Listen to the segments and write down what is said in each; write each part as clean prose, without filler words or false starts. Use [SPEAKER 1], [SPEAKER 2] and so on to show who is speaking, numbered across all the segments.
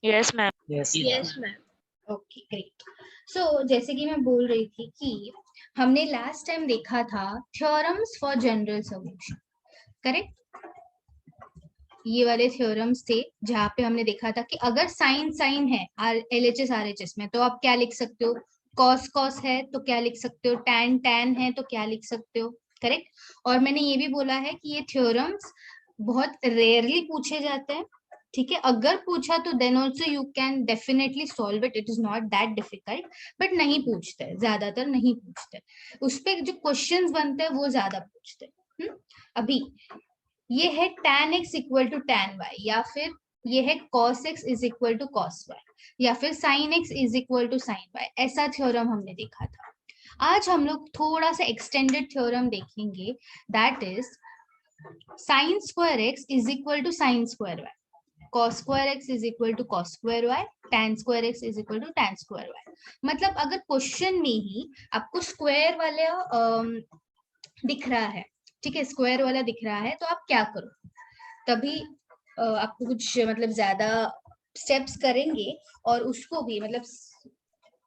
[SPEAKER 1] Yes ma'am.
[SPEAKER 2] Yes
[SPEAKER 3] yes ma'am.
[SPEAKER 4] Okay great. So जैसे कि मैं बोल रही थी कि हमने लास्ट टाइम देखा था theorems for general solution, correct? ये वाले थ्योरम्स थे जहाँ पे हमने देखा था कि अगर साइन साइन है LHS RHS में तो आप क्या लिख सकते हो, कॉस कॉस है तो क्या लिख सकते हो, टैन टैन है तो क्या लिख सकते हो, करेक्ट? और मैंने ये भी बोला है कि ये थ्योरम्स बहुत रेयरली पूछे जाते हैं, ठीक है? अगर पूछा तो then also you can definitely solve it, it is not that difficult, but नहीं पूछते, ज्यादातर नहीं पूछते। उस पे जो क्वेश्चंस बनते हैं वो ज्यादा पूछते हैं। अभी ये है tan x equal to tan y, या फिर ये है cos x is equal to cos y, या फिर sin x is equal to sin y, ऐसा थ्योरम हमने देखा था। आज हम लोग थोड़ा सा एक्सटेंडेड थ्योरम देखेंगे, that is sin square x is equal to sin square y, cos square x is equal to cos square y, tan square x is equal to tan square y। मतलब अगर question में ही आपको square वाले दिख रहा है, ठीक है, स्क्वायर वाला दिख रहा है, तो आप क्या करो, तभी आपको कुछ मतलब ज्यादा स्टेप्स करेंगे और उसको भी मतलब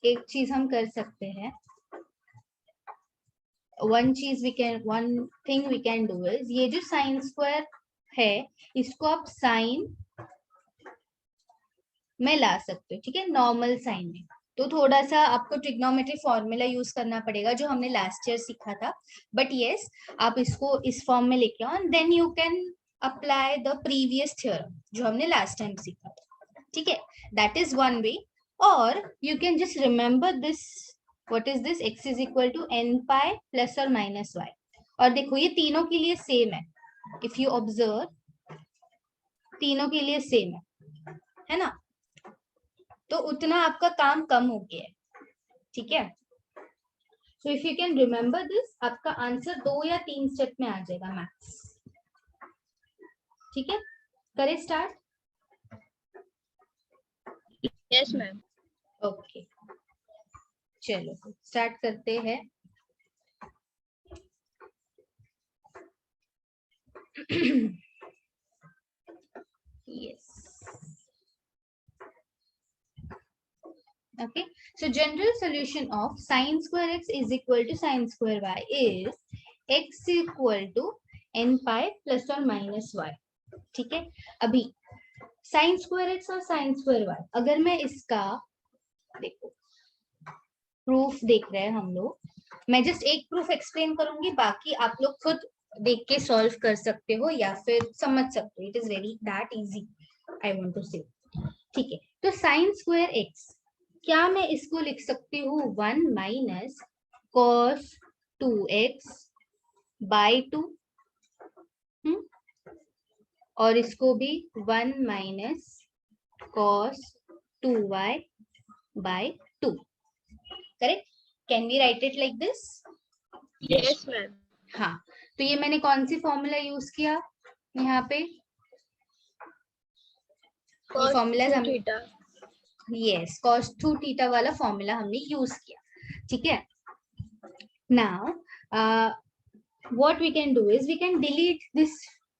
[SPEAKER 4] एक चीज हम कर सकते हैं, one thing we can do is, ये जो साइन स्क्वायर है इसको आप साइन में ला सकते हो, ठीक है, नॉर्मल साइन में। तो थोड़ा सा आपको ट्रिग्नोमेट्री फॉर्मूला यूज करना पड़ेगा जो हमने लास्ट ईयर सीखा था, बट यस आप इसको इस फॉर्म में लेके आओ, then you can apply the previous theorem जो हमने लास्ट टाइम सीखा था, ठीक है? That is one way. और you can just remember this, what is this, x is equal to n pi plus और माइनस y। और देखो ये तीनों के लिए सेम है, इफ यू ऑब्जर्व तीनों के लिए सेम है ना? तो उतना आपका काम कम हो गया है, ठीक है? So if you can remember this, आपका आंसर 2 या 3 स्टेप में आ जाएगा मैथ्स, ठीक है? करें स्टार्ट?
[SPEAKER 3] Yes ma'am.
[SPEAKER 4] ओके चलो स्टार्ट करते हैं। yes. Okay, so general solution of sin square x is equal to sin square y is x equal to n pi plus or minus y, ठीक है? अभी sin square x और sin square y, अगर मैं इसका देखो proof देख रहे हैं हम लोग, मैं जस्ट एक प्रूफ एक्सप्लेन करूंगी, बाकी आप लोग खुद देख के सॉल्व कर सकते हो या फिर समझ सकते हो, it is very that easy I want to say, ठीक है? तो साइन स्क्वायर एक्स, क्या मैं इसको लिख सकती हूँ 1 माइनस कॉस 2x बाई 2, और इसको भी 1 minus cos 2y by 2, correct? Can we write it like this?
[SPEAKER 3] Yes ma'am.
[SPEAKER 4] हाँ, तो ये मैंने कौन सी फॉर्मूला यूज किया यहाँ पे? फॉर्मूला यस, cos 2 थीटा वाला फॉर्मूला हमने यूज किया, ठीक है? Now what we can do is we can delete this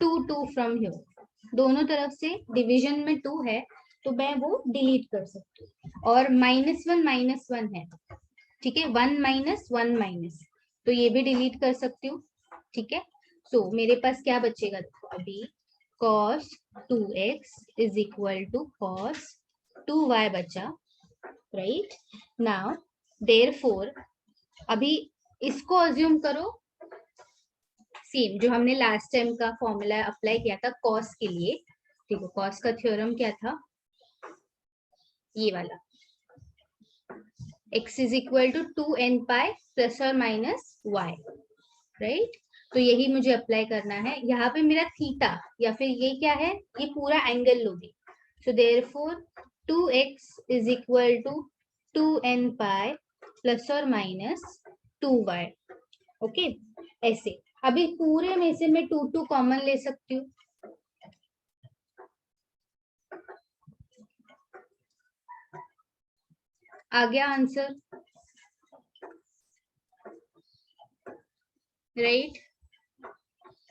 [SPEAKER 4] 2 from here, दोनों तरफ से डिवीजन में 2 है तो मैं वो डिलीट कर सकती हूँ, और -1 है, ठीक है? 1 माइनस 1 माइनस, तो ये भी डिलीट कर सकती हूँ, ठीक है? सो मेरे पास क्या बचेगा, देखो अभी cos 2x is equal to cos 2y बचा, राइट? नाउ देयरफॉर अभी इसको अज्यूम करो सेम जो हमने लास्ट टाइम का फॉर्मूला अप्लाई किया था cos के लिए, देखो cos का थ्योरम क्या था, ये वाला, x is equal to 2n pi plus और माइनस y, राइट? तो यही मुझे अप्लाई करना है यहाँ पे, मेरा थीटा या फिर ये क्या है, ये पूरा एंगल लोगे, so therefore 2x is equal to 2n pi plus और माइनस 2y, ओके? ऐसे अभी पूरे में से मैं 2 कॉमन ले सकती हूँ, आ गया answer, right?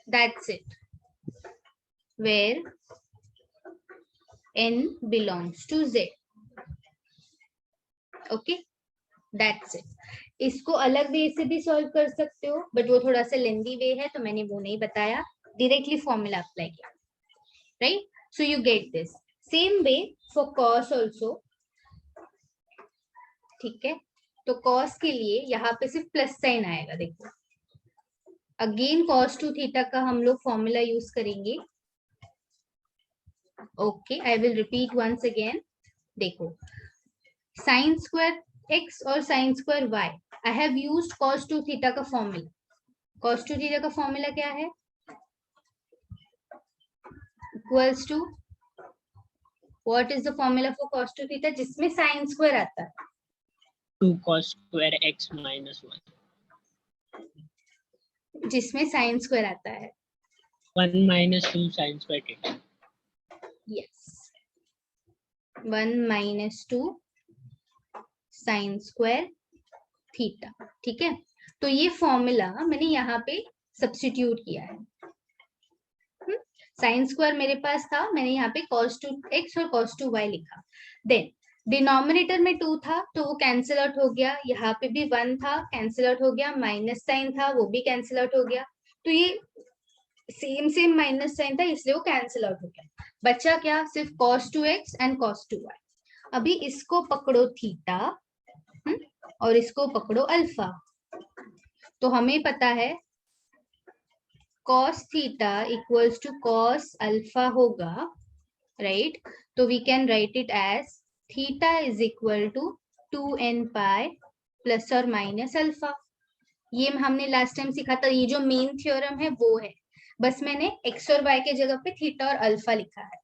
[SPEAKER 4] That's it, where n belongs to z. Okay, that's it. इसको अलग वे से भी सॉल्व कर सकते हो, बट वो थोड़ा सा लेंदी वे है तो मैंने वो नहीं बताया, डायरेक्टली फॉर्मूला अप्लाई किया. Right, so you get this. Same way for cos also. ठीक है, तो कॉस के लिए यहाँ पे सिर्फ प्लस साइन आएगा. देखो अगेन cos 2 थीटा का हम लोग फॉर्मूला यूज करेंगे. Okay, I will repeat once again. देखो साइन स्क्वायर x और sine square y, I have used cos 2 theta का फॉर्मूला. cos 2 थीटा का फॉर्मूला क्या है? Equals to, what is the formula for cos 2 theta जिसमें sine square आता है?
[SPEAKER 1] 2 cos square x minus 1.
[SPEAKER 4] जिसमें साइन स्क्वायर आता है.
[SPEAKER 1] 1 minus 2 sin square theta.
[SPEAKER 4] Yes, 1 minus 2 sign square theta. ठीक है, तो ये फॉर्मूला मैंने यहाँ पे सब्स्टिट्यूट किया है. साइन स्क्वायर मेरे पास था, मैंने यहाँ पे cos 2x और cos 2y लिखा. देन डिनोमिनेटर में 2 था तो वो कैंसिल आउट हो गया. यहाँ पे भी 1 था, कैंसिल आउट हो गया. माइनस साइन था, वो भी कैंसिल आउट हो गया. तो ये सेम माइनस साइन था इसलिए वो कैंसिल आउट हो गया. बचा क्या? सिर्फ cos 2x and cos 2y. अभी इसको पकड़ो थीटा और इसको पकड़ो अल्फा. तो हमें पता है cos theta equals to cos alpha होगा. राइट, तो we can write it as theta is equal to 2n pi plus और माइनस अल्फा. ये हमने लास्ट टाइम सीखा था. ये जो मेन थ्योरम है वो है, बस मैंने x और y के जगह पे थीटा और अल्फा लिखा है.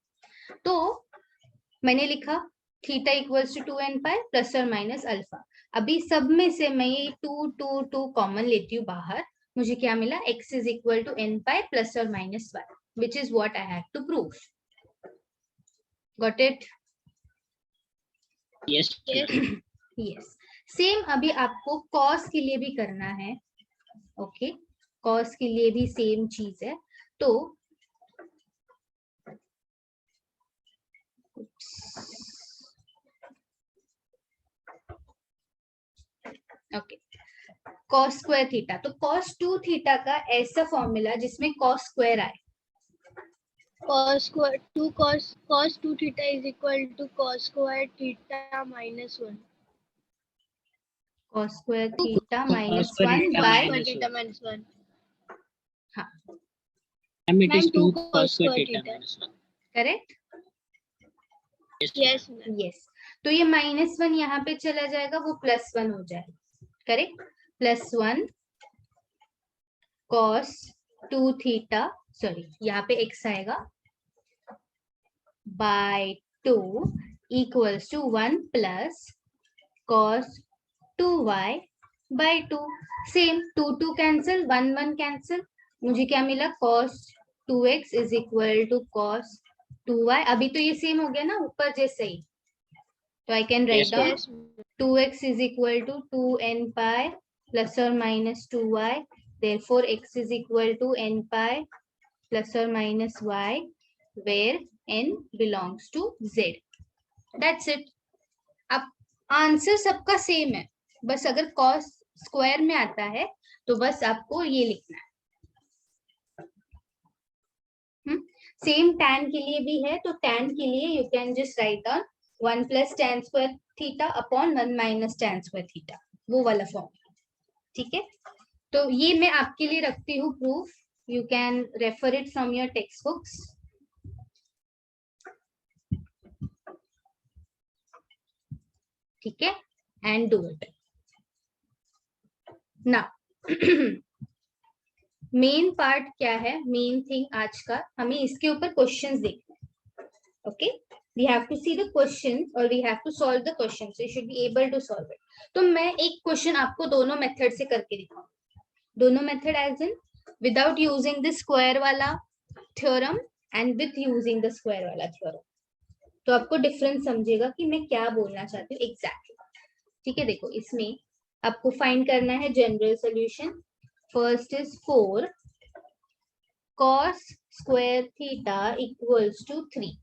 [SPEAKER 4] तो मैंने लिखा theta equals to 2n pi plus और माइनस अल्फा. अभी सब में से मैं ये 2 कॉमन लेती हूँ बाहर. मुझे क्या मिला? x is equal to n pi plus और minus y, which is what I have to prove. Got it?
[SPEAKER 1] Yes.
[SPEAKER 4] Yes. Same अभी आपको cos के लिए भी करना है. ओके, cos के लिए भी सेम चीज है. तो ओके, cos स्क्वायर थीटा. तो cos 2 थीटा का ऐसा फॉर्मूला जिसमें cos स्क्वायर आए.
[SPEAKER 3] cos cos 2 theta is equal to cos square theta minus 1.
[SPEAKER 4] cos square theta minus
[SPEAKER 1] square
[SPEAKER 4] 1
[SPEAKER 1] theta
[SPEAKER 4] by.
[SPEAKER 3] Square
[SPEAKER 1] minus
[SPEAKER 3] theta
[SPEAKER 1] 1.
[SPEAKER 3] minus 1.
[SPEAKER 4] हाँ,
[SPEAKER 1] Ma'am, it is
[SPEAKER 3] Ma'am,
[SPEAKER 1] 2
[SPEAKER 3] 2
[SPEAKER 1] cos square
[SPEAKER 3] square
[SPEAKER 1] theta
[SPEAKER 3] theta.
[SPEAKER 1] minus 1.
[SPEAKER 4] Correct.
[SPEAKER 3] Yes, ma'am.
[SPEAKER 4] Yes, तो ये minus 1 यहाँ पे चला जाएगा, वो plus 1 हो जाएगा. Correct, plus 1 cos 2 theta, sorry यहाँ पे x आएगा, by 2 equals to 1 plus cos 2y by 2. Same 2 cancel, 1 cancel. मुझे क्या मिला? cos 2x is equal to cos 2y. अभी तो ये सेम हो गया ना ऊपर जैसे ही, तो आई can write down
[SPEAKER 3] Yes, ma'am.
[SPEAKER 4] 2x is equal to 2n pi plus or minus 2y. Therefore, x is equal to n pi plus or minus y, where n belongs to z. That's it. अब answer सबका same है, बस अगर cos square में आता है तो बस आपको ये लिखना है. सेम tan के लिए भी है, तो tan के लिए you can just right on 1 plus tan square theta upon 1 minus tan square theta, वो वाला फॉर्मूला. ठीक है, तो ये मैं आपके लिए रखती हूँ proof. You can refer it from your text books. ठीक है, and do it now. Main part क्या है? मेन थिंग आज का हमें इसके ऊपर क्वेश्चंस देखने हैं. Okay, we have to see the questions or we have to solve the questions, so you should be able to solve it. तो मैं एक क्वेश्चन आपको दोनों मेथड से करके दिखाऊंगी. दोनों method as in without using the square वाला theorem and with using the square वाला थ्योरम. तो आपको डिफरेंस समझेगा कि मैं क्या बोलना चाहती हूँ एग्जैक्टली. ठीक है, देखो इसमें आपको फाइंड करना है general solution. First is 4 cos square theta equals to 3.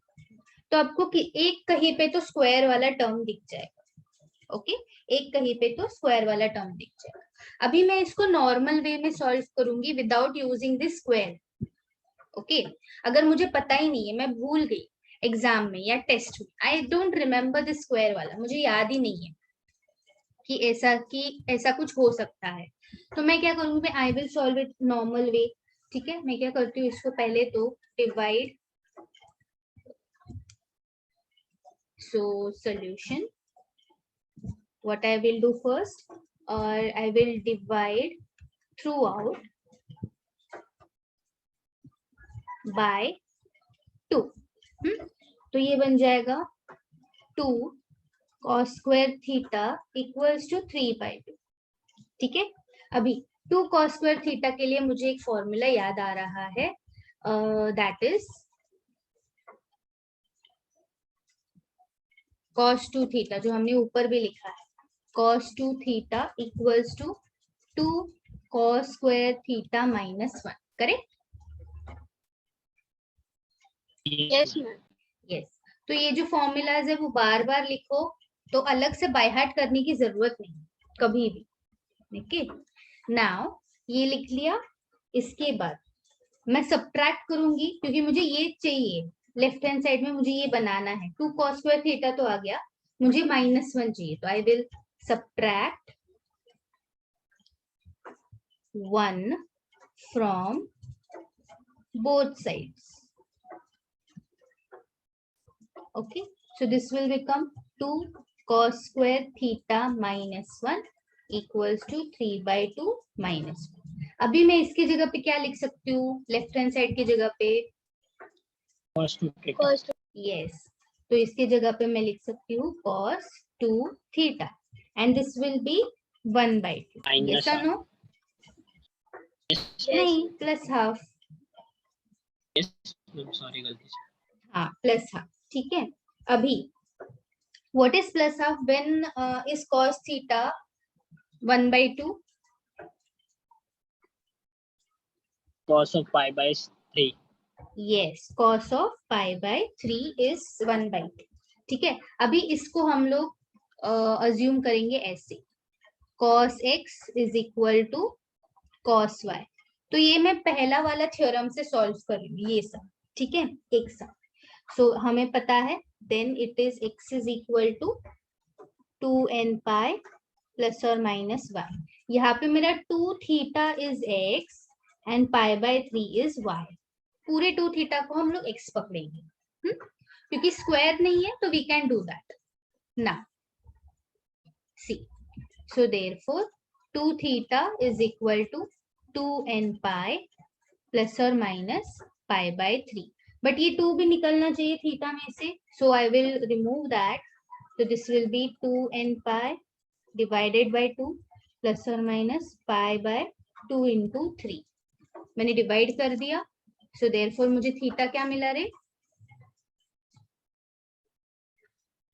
[SPEAKER 4] तो आपको एक कहीं पे तो स्क्वायर वाला टर्म दिख जाएगा। ओके, एक कहीं पे तो स्क्वायर वाला टर्म दिख जाएगा। अभी मैं इसको नॉर्मल वे में सॉल्व करूंगी without using this square. Okay, अगर मुझे पता ही नहीं है, मैं भूल गई एग्जाम में या टेस्ट में, I don't remember this square वाला, मुझे याद ही नहीं है कि ऐसा कुछ हो सकता है, तो मैं क्या करूंगी, I will solve it normal way. ठीक है, मैं क्या करती हूँ, इसको पहले तो divide, so solution, what I will do first, or I will divide throughout by 2। तो ये बन जाएगा 2 cos square theta equals to 3/2। ठीक है, अभी 2 cos square theta के लिए मुझे एक फॉर्मूला याद आ रहा है, दैट इज cos 2 थीटा, जो हमने ऊपर भी लिखा है, cos 2 theta equals to 2 cos square theta minus 1। Correct?
[SPEAKER 3] Yes ma'am.
[SPEAKER 4] Yes. तो ये जो फॉर्मूलाज है वो बार बार लिखो, तो अलग से बाय हार्ट करने की जरूरत नहीं कभी भी। ओके, नाउ ये लिख लिया। इसके बाद मैं सब्ट्रैक्ट करूंगी, क्योंकि मुझे ये चाहिए, लेफ्ट हैंड साइड में मुझे ये बनाना है। 2 cos स्क्वायर थीटा तो आ गया, मुझे -1 चाहिए, तो I will subtract 1 from both sides. Okay, so this will become 2 cos square theta -1 equals to 3/2 -1। अभी मैं इसकी जगह पे क्या लिख सकती हूँ, लेफ्ट हैंड साइड की जगह पे
[SPEAKER 1] cos 2 theta
[SPEAKER 3] cos 2
[SPEAKER 4] यस, तो इसके जगह पे मैं लिख सकती हूँ cos 2 theta, and this will B 1/2।
[SPEAKER 1] Minus
[SPEAKER 4] yes और
[SPEAKER 1] half.
[SPEAKER 4] नो? नहीं, plus half.
[SPEAKER 1] yes I'm sorry गलती से
[SPEAKER 4] हाँ, प्लस हाफ। ठीक है, अभी what is plus half when is cos theta 1/2?
[SPEAKER 1] cos of pi by 3
[SPEAKER 4] yes, cos of pi/3 is 1/2। ठीक है, अभी इसको हम लोग अज्यूम करेंगे ऐसे, cos x is equal to cos y। तो ये मैं पहला वाला थ्योरम से सॉल्व करूंगी ये सब। ठीक है, एक साथ। सो हमें पता है, then it is x is equal to 2n pi plus और माइनस y। यहाँ पे मेरा 2 theta is x and pi/3 is y। पूरे 2 थीटा को हम लोग x पकड़ेंगे, क्योंकि स्क्वायर नहीं है, तो वी कैन डू दैट ना। See, so therefore 2 theta is equal to 2n pi plus और माइनस pi/3। बट ये 2 भी निकलना चाहिए थीटा में से, so I will remove that. तो this will be 2n pi divided by 2 plus और माइनस pi/2 इंटू 3। मैंने डिवाइड कर दिया, सो देयरफॉर मुझे थीटा क्या मिला रे?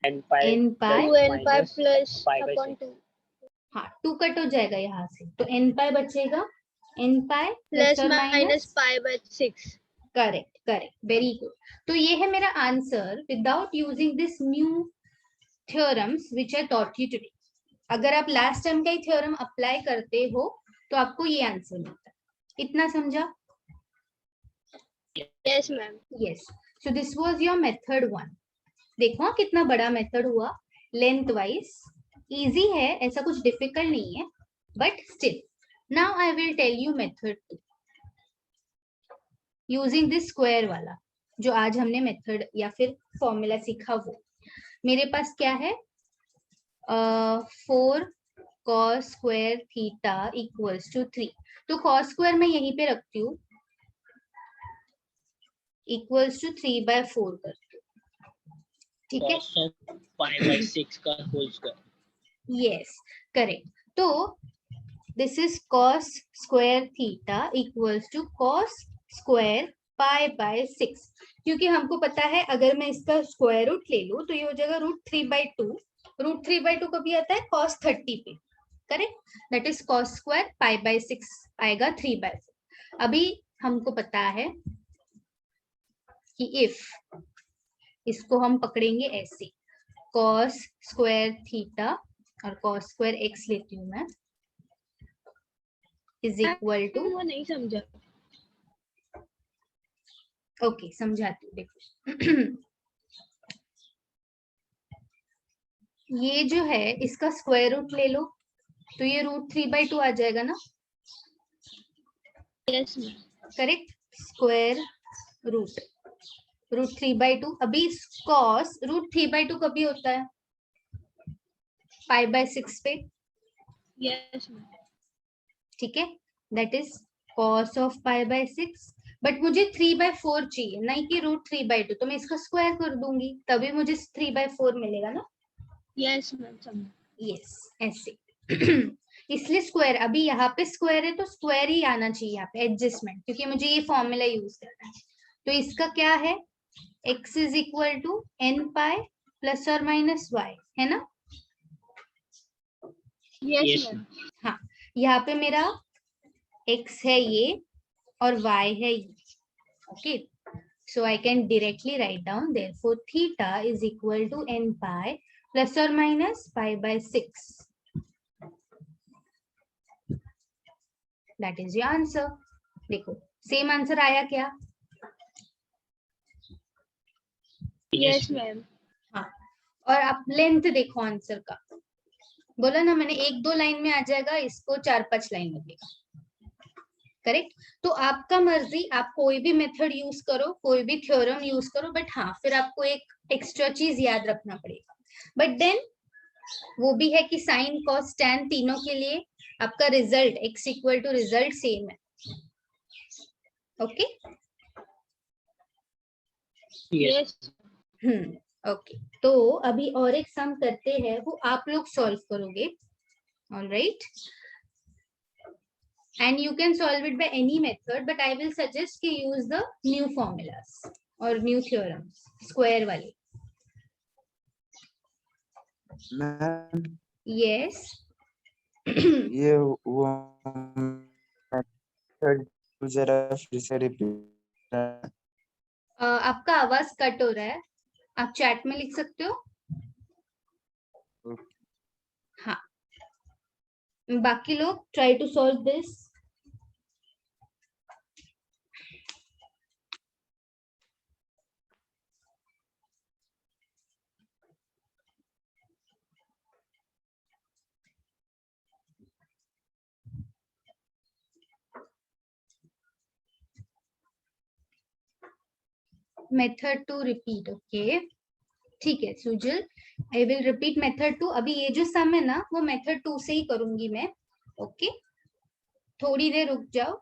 [SPEAKER 1] n pi
[SPEAKER 3] 2n pi
[SPEAKER 1] minus
[SPEAKER 3] plus
[SPEAKER 1] pi by
[SPEAKER 3] upon
[SPEAKER 1] 6
[SPEAKER 3] 2
[SPEAKER 4] हाँ, 2 कट हो जाएगा यहाँ से, तो n पाई बचेगा, n पाई
[SPEAKER 3] plus
[SPEAKER 4] प्लस और
[SPEAKER 3] minus
[SPEAKER 4] minus.
[SPEAKER 3] pi by 6।
[SPEAKER 4] Correct, correct, very good. तो ये है मेरा answer without using this new theorems which I taught you today. अगर आप लास्ट टाइम का ही थ्योरम अप्लाई करते हो तो आपको ये आंसर मिलता है। इतना समझा?
[SPEAKER 3] Yes ma'am.
[SPEAKER 4] Yes, so this was your method 1। देखो हाँ, कितना बड़ा मेथड हुआ, लेंथ वाइज इजी है, ऐसा कुछ डिफिकल्ट नहीं है, but still now I will tell you method 2 using this square वाला, जो आज हमने मेथड या फिर फॉर्मूला सीखा वो। मेरे पास क्या है, 4 cos square theta equals to 3। तो cos स्क्वायर मैं यहीं पे रखती हूँ, इक्वल्स टू 3/4 करती हूँ। ठीक है,
[SPEAKER 1] cos of pi by 6 का whole square
[SPEAKER 4] यस, करेक्ट। तो this is cos square theta equals to cos square pi/6। क्योंकि हमको पता है अगर मैं इसका स्क्वायर रूट ले लूं तो ये हो जाएगा √3/2। √3/2 कभी आता है cos 30 पे, correct, that is cos square pi/6 आएगा 3/4। अभी हमको पता है कि इफ इसको हम पकड़ेंगे ऐसे, cos स्क्वायर थीटा और cos स्क्वायर x लेती हूँ मैं, इज इक्वल टू,
[SPEAKER 3] वो नहीं समझा।
[SPEAKER 4] ओके समझाती हूँ, देखो ये जो है इसका स्क्वायर रूट ले लो, तो ये √3/2 आ जाएगा ना,
[SPEAKER 3] yes ma'am.
[SPEAKER 4] Correct, square root √3/2। अभी cos √3/2 कभी होता है, π/6 पे,
[SPEAKER 3] यस मैम।
[SPEAKER 4] ठीक है, that is cos of π/6। But मुझे 3/4 चाहिए, नहीं कि √3/2, तो मैं इसका स्क्वायर कर दूंगी, तभी मुझे 3/4 मिलेगा ना।
[SPEAKER 3] यस मैम समझा।
[SPEAKER 4] यस, ऐसे इसलिए स्क्वायर, अभी यहाँ पे स्क्वायर है तो स्क्वायर ही आना चाहिए यहाँ पे, एडजस्टमेंट, क्योंकि मुझे ये फॉर्मूला यूज करना है। तो इसका क्या है, x is equal to nπ ± y, है ना।
[SPEAKER 3] Yes
[SPEAKER 1] Yes,
[SPEAKER 3] ma'am.
[SPEAKER 4] हाँ, यहाँ पे मेरा x है ये और y है ये, okay, so I can directly write down, therefore theta is equal to nπ ± π/6, that is your answer। देखो सेम आंसर आया क्या,
[SPEAKER 3] यस मैम।
[SPEAKER 4] हाँ, और आप लेंथ देखो आंसर का, बोला ना मैंने 1-2 लाइन में आ जाएगा, इसको 4-5 लाइन लगेगा, करेक्ट। तो आपका मर्जी, आप कोई भी मेथड यूज करो, कोई भी थ्योरम यूज करो, बट हाँ फिर आपको एक एक्स्ट्रा चीज याद रखना पड़ेगा, बट देन वो भी है कि साइन कॉस टैन तीनों के लिए आपका result x equal to result same है, ओके।
[SPEAKER 1] yes,
[SPEAKER 4] ओके, तो अभी और एक सम करते हैं, वो आप लोग सॉल्व करोगे, alright, and you can solve it by any method, but I will suggest कि use the new formulas or new theorems, square वाले।
[SPEAKER 2] मैम
[SPEAKER 4] yes
[SPEAKER 2] ये वो method जरा फिर से रिपीट।
[SPEAKER 4] आपका आवाज कट हो रहा है, आप चैट में लिख सकते हो। हाँ, बाकी लोग try to solve this. Method two repeat, okay, ठीक है Sujal, I will repeat method two. अभी ये जो सम है ना वो मेथड 2 से ही करूंगी मैं, ओके, थोड़ी देर रुक जाओ,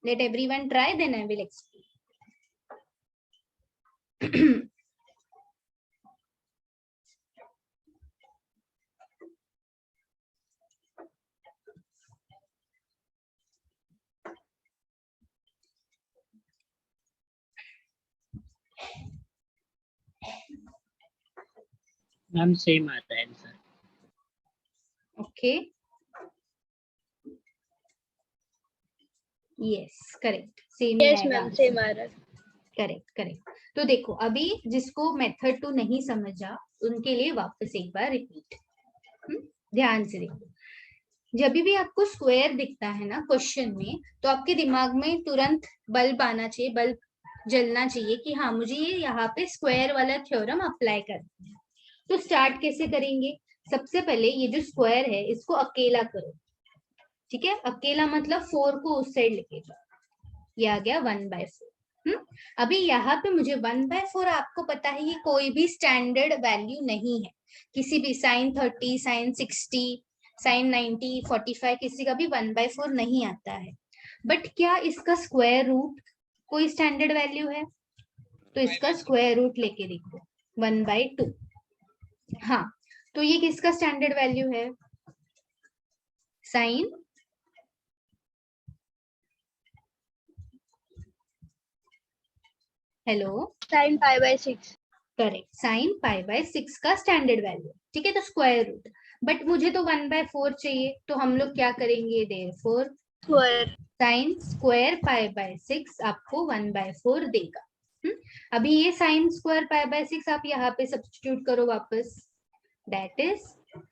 [SPEAKER 4] let everyone try, then I will explain.
[SPEAKER 1] Ma'am same आता है answer.
[SPEAKER 4] Okay, yes correct, same
[SPEAKER 3] yes ma'am same आ रहा है।
[SPEAKER 4] Correct correct. तो देखो अभी जिसको मेथड 2 नहीं समझा उनके लिए वापस एक बार रिपीट, ध्यान से देखो। जब भी आपको स्क्वायर दिखता है ना क्वेश्चन में, तो आपके दिमाग में तुरंत बल्ब आना चाहिए, बल्ब जलना चाहिए कि हाँ मुझे ये यहाँ पे स्क्वायर वाला थ्योरम अप्लाई करना है। तो स्टार्ट कैसे करेंगे, सबसे पहले ये जो स्क्वायर है इसको अकेला करो, ठीक है, अकेला मतलब 4 को उस साइड लेके जाओ, ये आ गया 1/4। अभी यहाँ पे मुझे 1/4, आपको पता है ये कोई भी स्टैंडर्ड वैल्यू नहीं है, किसी भी sin 30, sin 60, sin 90, 45 किसी का भी 1/4 नहीं आता है। बट क्या इसका स्क्वायर रूट कोई स्टैंडर्ड वैल्यू है, तो इसका स्क्वायर रूट लेके देखो 1/2। हाँ, तो ये किसका स्टैंडर्ड वैल्यू है, sine, hello,
[SPEAKER 3] sin π/6,
[SPEAKER 4] correct, sine π/6 का स्टैंडर्ड वैल्यू, ठीक है, तो स्क्वायर रूट। बट मुझे तो 1/4 चाहिए, तो हम लोग क्या करेंगे, देयरफॉर
[SPEAKER 3] स्क्वायर,
[SPEAKER 4] साइन स्क्वायर π/6 आपको 1/4 देगा, अभी ये साइन स्क्वायर पाई बाय 6 आप यहाँ पे सब्स्टिट्यूट करो वापस, that is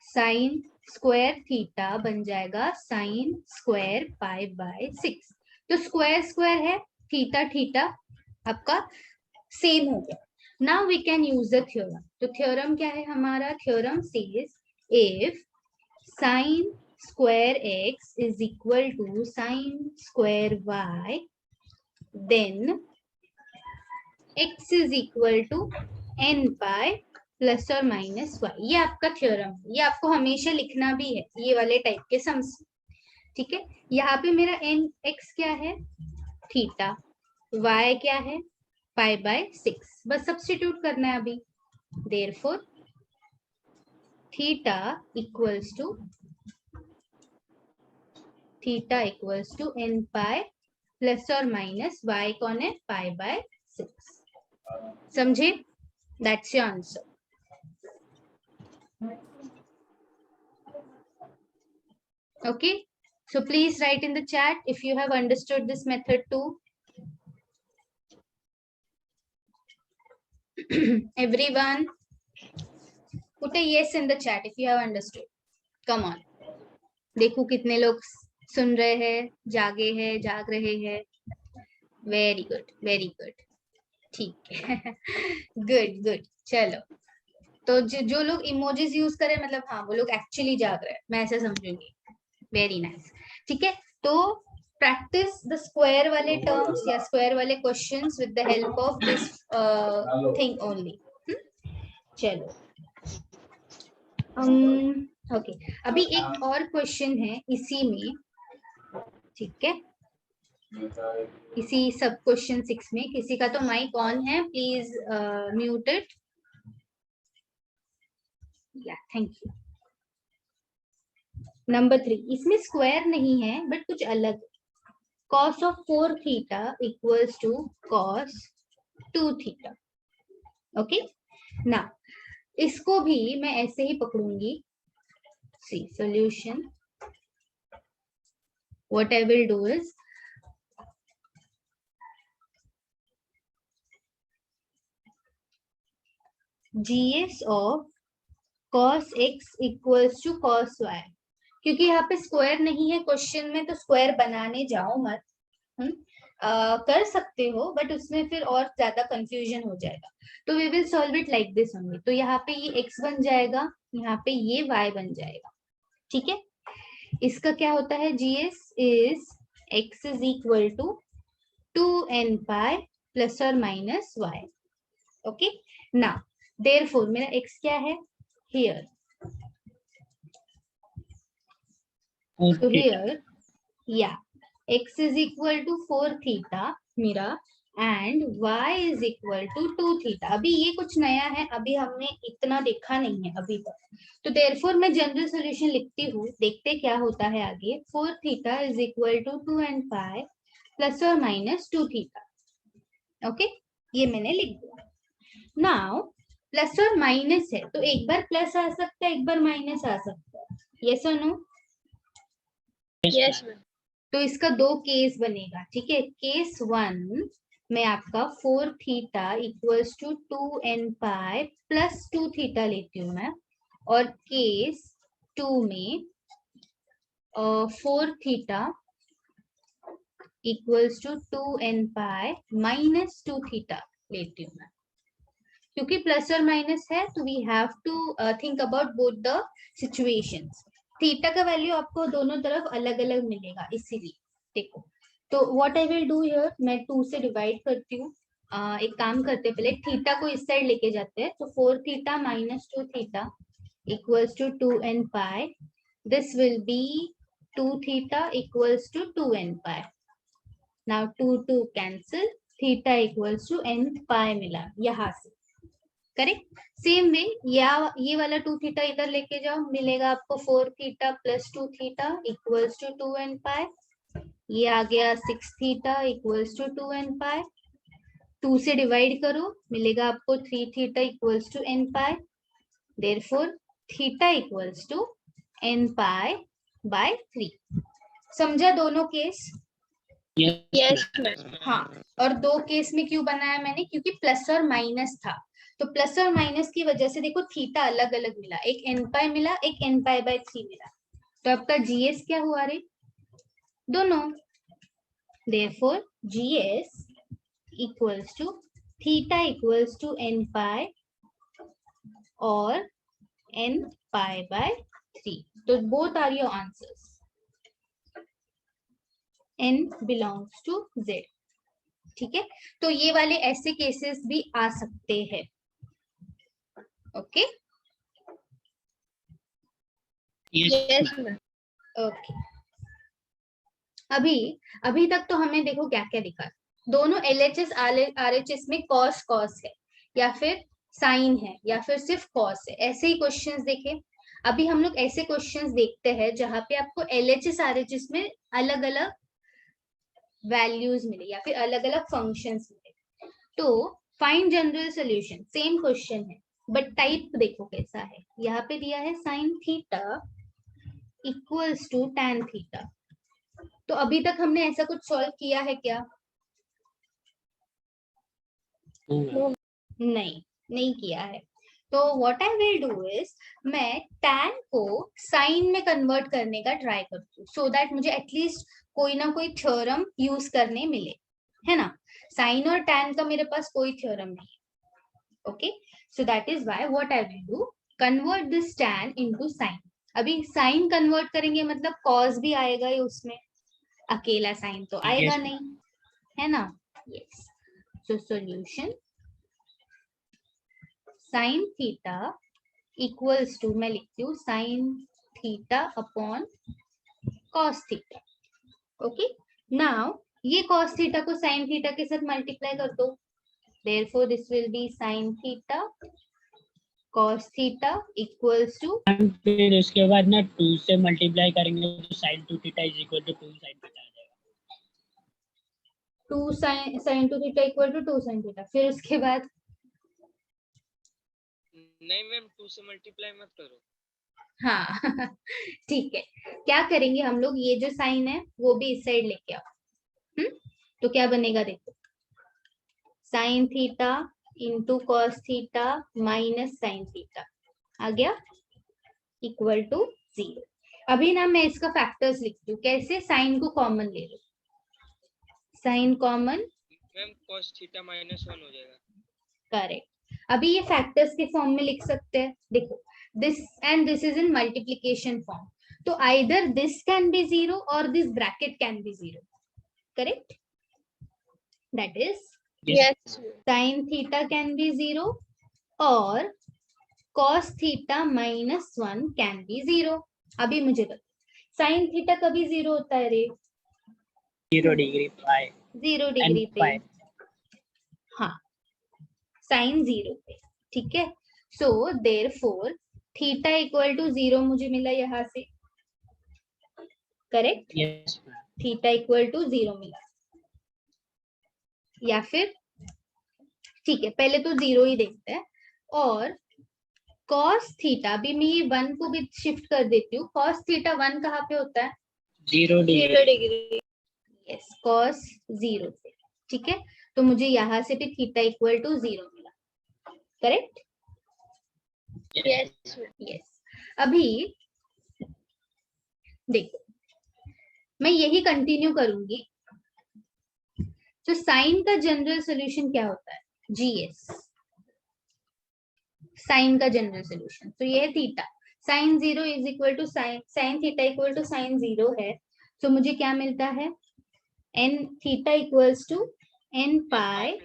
[SPEAKER 4] sine square theta बन जाएगा साइन स्क्वायर पाई बाय 6। तो स्क्वायर स्क्वायर है, थीटा थीटा आपका सेम हो गया। Now we can use the theorem. तो थ्योरम क्या है हमारा? Theorem says if sine square x is equal to sine square y, then x is equal to n pi plus और minus y। ये आपका थ्योरम है, ये आपको हमेशा लिखना भी है ये वाले टाइप के सम्स, ठीक है। यहाँ पे मेरा n x क्या है? थीटा, y क्या है? पाई बाय 6, बस सब्स्टिट्यूट करना है अभी। Therefore theta equals to n pi plus और माइनस y कौन है? Pi by 6। समझे? That's your answer. Okay, so please write in the chat if you have understood this method too. Everyone, put a yes in the chat if you have understood. Come on. देखो कितने लोग सुन रहे हैं, जागे हैं, जाग रहे हैं। वेरी गुड, वेरी गुड, ठीक है। गुड गुड, चलो। तो जो लोग इमोजीज यूज करें, मतलब हाँ वो लोग एक्चुअली जाग रहे हैं, मैं ऐसा समझूंगी। वेरी नाइस, ठीक है। तो प्रैक्टिस द स्क्वायर वाले टर्म्स या स्क्वायर वाले questions with the help of this thing only. चलो, ओके, अभी एक और क्वेश्चन है इसी में, ठीक है, इसी सब क्वेश्चन 6 में। किसी का तो माइक ऑन है, प्लीज म्यूट इट। या थैंक यू। नंबर 3, इसमें स्क्वायर नहीं है बट कुछ अलग। cos of 4 theta equals to cos 2 theta। Okay, ना इसको भी मैं ऐसे ही पकड़ूंगी। सी solution, what I will do is gs of cos x equals to cos y। क्योंकि यहाँ पे स्क्वायर नहीं है क्वेश्चन में, तो स्क्वायर बनाने जाओ मत। कर सकते हो बट उसमें फिर और ज्यादा कंफ्यूजन हो जाएगा। तो we will solve it like this only. तो यहाँ पे ये x बन जाएगा, यहाँ पे ये y बन जाएगा, ठीक है। इसका क्या होता है? gs is x is equal to 2n pi plus और minus y। Okay, now therefore मेरा x क्या है? Here, so here, yeah, x is equal to 4 theta मेरा and y is equal to 2 theta। अभी ये कुछ नया है, अभी हमने इतना देखा नहीं है अभी तक। तो therefore मैं जनरल सॉल्यूशन लिखती हूँ, देखते क्या होता है आगे। 4 theta is equal to 2n pi plus और माइनस 2 theta। ओके, ये मैंने लिख दिया। नाउ प्लस और माइनस है तो एक बार प्लस आ सकता है, एक बार माइनस आ सकता है। यस और नो?
[SPEAKER 3] Yes ma'am.
[SPEAKER 4] तो इसका 2 केस बनेगा, ठीक है। केस 1 में आपका 4 theta equals to 2n pi plus 2 theta लेती हूँ मैं, और केस 2 में 4 theta equals to 2n pi minus 2 theta लेती हूँ मैं। क्योंकि प्लस और माइनस है तो we have to think about both the situations. Theta का वैल्यू आपको दोनों तरफ अलग अलग मिलेगा, इसीलिए देखो। तो what I will do here, मैं 2 से डिवाइड करती हूँ। एक काम करते हैं, पहले थीटा को इस साइड लेके जाते हैं। तो 4 theta minus 2 theta equals to 2n pi, this will be 2 theta equals to 2n pi. Now 2 2 cancel, theta equals to n pi मिला यहाँ से, करेक्ट। सेम वे ये वाला 2 थीटा इधर लेके जाओ, मिलेगा आपको 4 theta plus 2 theta equals to 2n pi. ये आ गया 6 थीटा इक्वल्स टू 2n पाई। 2 से डिवाइड करो, मिलेगा आपको 3 theta equals to n pi. Therefore theta equals to n pi by 3। समझा दोनों केस?
[SPEAKER 3] Yes, ma'am.
[SPEAKER 4] हाँ, और दो केस में क्यों बनाया मैंने, क्योंकि प्लस और माइनस था, तो प्लस और माइनस की वजह से देखो थीटा अलग अलग मिला, एक n पाई मिला, एक n पाई बाय 3 मिला, तो आपका GS क्या हुआ रे, दोनों। therefore GS equals to theta equals to n pi और n pi by 3, तो both are your answers. n belongs to Z. ठीक है, तो ये वाले ऐसे केसेस भी आ सकते हैं। Okay
[SPEAKER 3] Yes, ma'am.
[SPEAKER 4] ओके, अभी तक तो हमें देखो क्या क्या दिखा, दोनों LHS RHS में कॉस कॉस है या फिर साइन है या फिर सिर्फ कॉस है, ऐसे ही क्वेश्चंस देखे। अभी हम लोग ऐसे क्वेश्चंस देखते हैं जहां पे आपको LHS RHS में अलग अलग वैल्यूज मिले या फिर अलग अलग फंक्शंस मिले। तो find general solution, same question है बट टाइप देखो कैसा है, यहाँ पे दिया है sine theta equals to tan theta. तो अभी तक हमने ऐसा कुछ सॉल्व किया है क्या? नहीं किया है। तो what I will do is, मैं tan को साइन में कन्वर्ट करने का ट्राई करती हूँ, सो दैट मुझे एटलीस्ट कोई ना कोई थ्योरम यूज करने मिले, है ना। साइन और tan का मेरे पास कोई थ्योरम नहीं है। Okay, so that is why what I will do, convert this tan into sine. अभी साइन कन्वर्ट करेंगे मतलब कॉस भी आएगा ही उसमें, अकेला साइन तो आएगा नहीं, है ना। Yes, so solution sine theta equals to, मैं लिखती हूँ sine theta upon cos theta. Okay, now ये कॉस थीटा को साइन थीटा के साथ मल्टीप्लाई कर दो, therefore this will be sine theta cos theta equals to,
[SPEAKER 1] फिर उसके बाद ना 2 से मल्टीप्लाई करेंगे तो sin 2 theta is equal to 2 sin theta आ जाएगा।
[SPEAKER 4] 2 sin 2 theta equal to 2 sin theta, फिर उसके बाद
[SPEAKER 5] नहीं मैम 2 से मल्टीप्लाई मत करो।
[SPEAKER 4] हाँ ठीक है, क्या करेंगे हम लोग, ये जो साइन है वो भी इस साइड लेके आओ। तो क्या बनेगा देखो, sine theta into cos theta minus sine theta आ गया इक्वल टू 0। अभी ना मैं इसका फैक्टर्स लिखती हूँ, कैसे, साइन को कॉमन ले लो, sine common,
[SPEAKER 5] ma'am cos theta -1 हो जाएगा।
[SPEAKER 4] करेक्ट। अभी ये फैक्टर्स के फॉर्म में लिख सकते हैं, देखो this and this is in multiplication form, तो आइदर दिस कैन बी 0 और this bracket can be 0, correct, that is
[SPEAKER 3] Yes,
[SPEAKER 4] sin theta can be 0 और cos थीटा -1 कैन बी 0। अभी मुझे बताओ sin थीटा कभी 0 होता है रे?
[SPEAKER 1] 0 डिग्री पाई
[SPEAKER 4] 0 डिग्री पे, हाँ sin 0 पे, ठीक है। So therefore theta equal to 0 मुझे मिला यहाँ से, correct,
[SPEAKER 1] yes
[SPEAKER 4] theta equal to 0 मिला, या फिर ठीक है पहले तो 0 ही देखते हैं, और cos थीटा भी मैं ये 1 को भी शिफ्ट कर देती हूँ, cos थीटा 1 कहाँ पे होता है?
[SPEAKER 1] 0 डिग्री
[SPEAKER 3] degree.
[SPEAKER 4] यस, cos 0 पे, ठीक है, तो मुझे यहाँ से भी थीटा इक्वल टू 0 मिला, करेक्ट।
[SPEAKER 3] Yes,
[SPEAKER 4] यस, अभी देखो मैं यही कंटिन्यू करूंगी, तो साइन का जनरल सॉल्यूशन क्या होता है? GS, साइन का जनरल सॉल्यूशन, तो ये है theta, sine 0 is equal to sine theta equal to sine 0 है, तो मुझे क्या मिलता है, n theta equals to n pi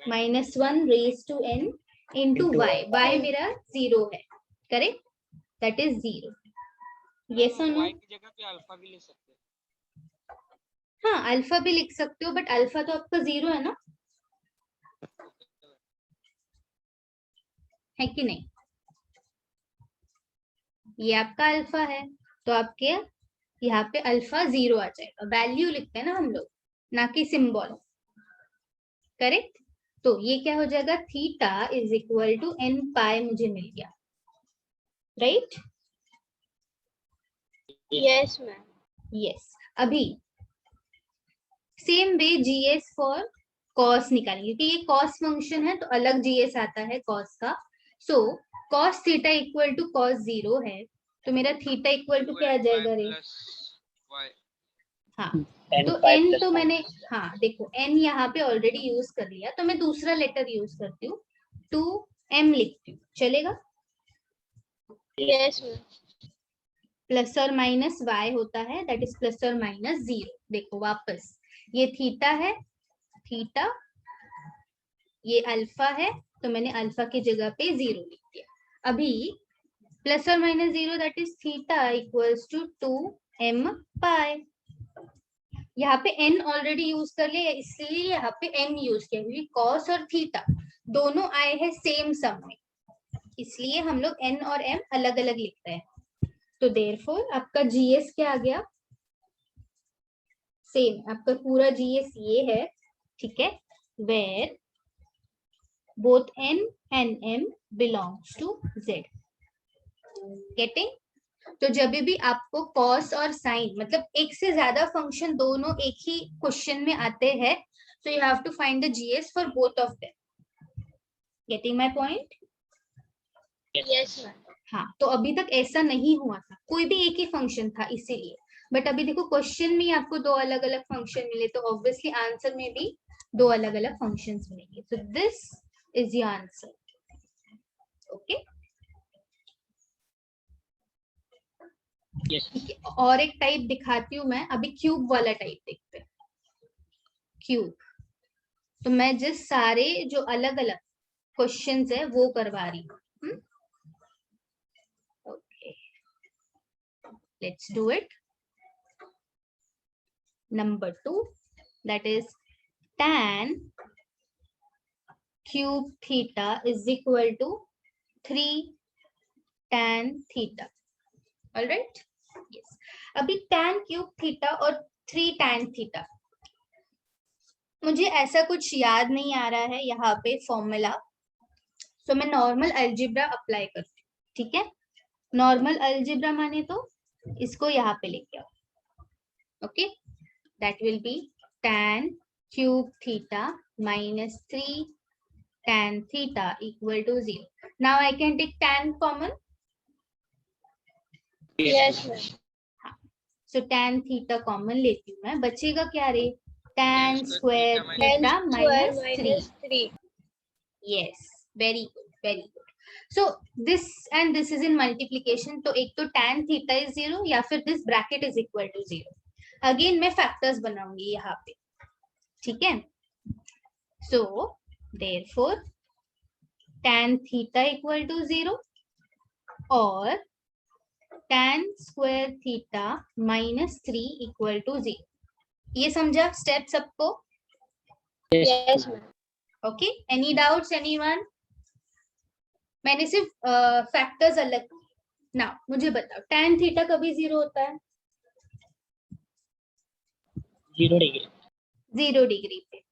[SPEAKER 4] -1 raise to n into y, y मेरा 0 है, करेक्ट, दैट इज 0। यस और नो?
[SPEAKER 5] y की जगह पे अल्फा भी ले सकते हैं।
[SPEAKER 4] हाँ अल्फा भी लिख सकते हो, बट अल्फा तो आपका 0 है ना, है कि नहीं, ये आपका अल्फा है, तो आपके यहाँ पे अल्फा 0 आ जाएगा, वैल्यू लिखते हैं ना हम लोग, ना कि सिंबल, करेक्ट। तो ये क्या हो जाएगा, theta is equal to n pi मुझे मिल गया, राइट।
[SPEAKER 3] yes, ma'am.
[SPEAKER 4] यस अभी same way GS for cos निकालेंगे क्योंकि ये कॉस फंक्शन है तो अलग जीएस आता है कॉस का। So cos theta equal to cos 0 है तो मेरा थीटा इक्वल टू क्या आ जाएगा रे? हाँ तो n तो मैंने हाँ देखो n यहाँ पे ऑलरेडी यूज कर लिया तो मैं दूसरा लेटर यूज करती हूँ 2m लिखती हूँ, चलेगा?
[SPEAKER 3] Yes ma'am.
[SPEAKER 4] प्लस और माइनस y होता है दैट इज प्लस और माइनस 0। देखो वापस ये थीटा है, थीटा ये अल्फा है तो मैंने अल्फा की जगह पे 0 लिख दिया। अभी प्लस और minus 0 that is theta equals to 2m pi. यहाँ पे n ऑलरेडी यूज कर लिया इसलिए यहाँ पे m यूज किया क्योंकि cos और थीटा दोनों आए हैं सेम सम में, इसलिए हम लोग n और m अलग अलग लिख रहे हैं। तो देयरफॉर आपका जीएस क्या आ गया? सेम आपका पूरा जीएस ये है, ठीक है, where both n and m belongs to z। Getting? तो जब भी आपको कॉस और साइन मतलब एक से ज्यादा फंक्शन दोनों एक ही क्वेश्चन में आते हैं तो you have to find the GS for both of them. Getting my point?
[SPEAKER 3] Yes ma'am.
[SPEAKER 4] हाँ तो अभी तक ऐसा नहीं हुआ था, कोई भी एक ही फंक्शन था इसीलिए, बट अभी देखो क्वेश्चन में आपको दो अलग अलग फंक्शन मिले तो ऑब्वियसली आंसर में भी दो अलग अलग फंक्शंस मिलेंगे। So this is your answer. Okay
[SPEAKER 1] Yes.
[SPEAKER 4] और एक टाइप दिखाती हूँ मैं, अभी क्यूब वाला टाइप देखते हैं। क्यूब तो मैं जिस सारे जो अलग अलग क्वेश्चंस है वो करवा रही हूँ। Okay let's do it. Number 2 that is tan cube theta is equal to 3 tan theta। All right? Yes. अभी tan cube theta और 3 tan theta मुझे ऐसा कुछ याद नहीं आ रहा है यहाँ पे फॉर्मूला, तो मैं नॉर्मल अलजेब्रा अप्लाई करती हूँ। ठीक है, नॉर्मल अलजेब्रा माने तो इसको यहाँ पे लेके आओ। Okay that will be tan cube theta minus 3 tan theta equal to 0. Now I can take tan common.
[SPEAKER 3] Yes ma'am.
[SPEAKER 4] So tan theta common लेती हूँ मैं, बचेगा क्या रे? tan square theta minus 3. Yes, very good, very good. So this and this is in multiplication, तो एक तो tan theta is 0 या फिर this bracket is equal to 0. Again मैं फैक्टर्स बनाऊंगी यहाँ पे, ठीक है। So therefore tan theta equal to 0 और tan square theta minus 3 equal to 0। ये समझा स्टेप सबको?
[SPEAKER 3] Yes ma'am.
[SPEAKER 4] Okay, any doubts anyone? मैंने सिर्फ फैक्टर्स अलग। ना मुझे बताओ tan थीटा कभी 0 होता है?
[SPEAKER 1] 0 डिग्री
[SPEAKER 4] 0 डिग्री पे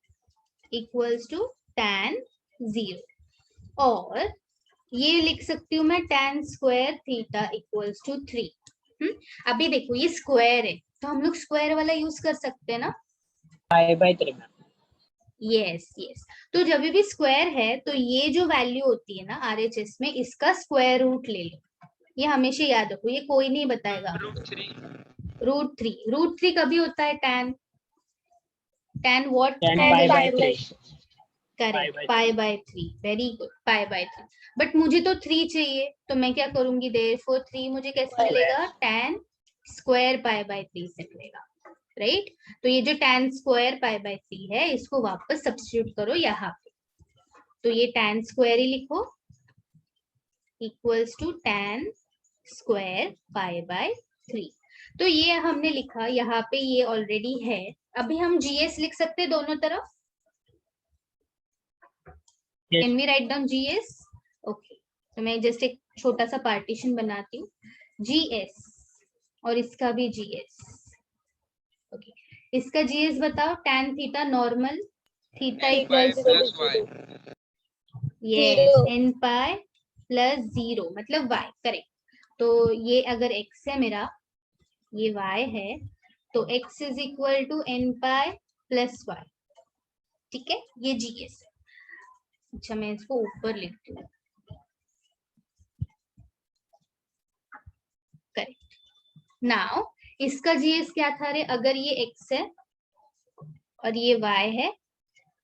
[SPEAKER 4] इक्वल्स टू tan 0 और ये लिख सकती हूँ मैं tan square theta equals to 3। अभी देखो ये स्क्वायर है तो हम लोग स्क्वायर वाला यूज कर सकते हैं ना?
[SPEAKER 1] π/3 में।
[SPEAKER 4] यस यस, तो जब भी स्क्वायर है तो ये जो वैल्यू होती है ना RHS में, इसका स्क्वायर रूट ले लो। ये हमेशा याद रखो, ये कोई नहीं बताएगा। √3 कभी होता है tan what?
[SPEAKER 1] tan π/3
[SPEAKER 4] correct, π/3। Very good, π/3। But मुझे तो 3 चाहिए तो मैं क्या करूंगी? देयरफॉर 3 मुझे कैसे मिलेगा? tan स्क्वायर π/3 से मिलेगा, राइट? तो ये जो tan स्क्वायर π/3 है इसको वापस सब्स्टिट्यूट करो यहाँ पे, तो ये tan स्क्वायर ही लिखो इक्वल्स टू tan स्क्वायर π/3। तो ये हमने लिखा, यहाँ पे ये ऑलरेडी है। अभी हम GS लिख सकते हैं दोनों तरफ।
[SPEAKER 1] Yes.
[SPEAKER 4] Can we write down GS? Okay. तो मैं जस्ट एक छोटा सा पार्टीशन बनाती हूँ, GS और इसका भी GS। ओके, इसका GS बताओ। tan theta normal theta equals to yes n pi plus 0 मतलब y, करेक्ट। तो ये अगर x है मेरा, ये y है, तो x is equal to n pi plus y। ठीक है, ये जीएस है। अच्छा, मैं इसको ऊपर लिखती हूँ। करेक्ट। नाउ इसका जीएस क्या था रे? अगर ये x है और ये y है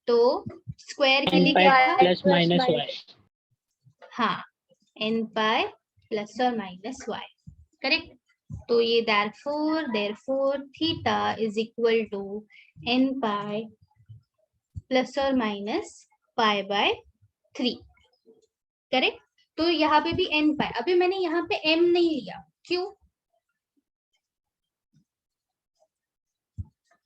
[SPEAKER 4] तो स्क्वायर के
[SPEAKER 1] n
[SPEAKER 4] लिए
[SPEAKER 1] पाई
[SPEAKER 4] क्या था?
[SPEAKER 1] Plus minus y।
[SPEAKER 4] हाँ, n पाई प्लस और माइनस y। करेक्ट। तो ये therefore theta is equal to n pi plus और माइनस पाई बाय 3। करेक्ट। तो यहाँ पे भी n पाई। अभी मैंने यहाँ पे m नहीं लिया, क्यों?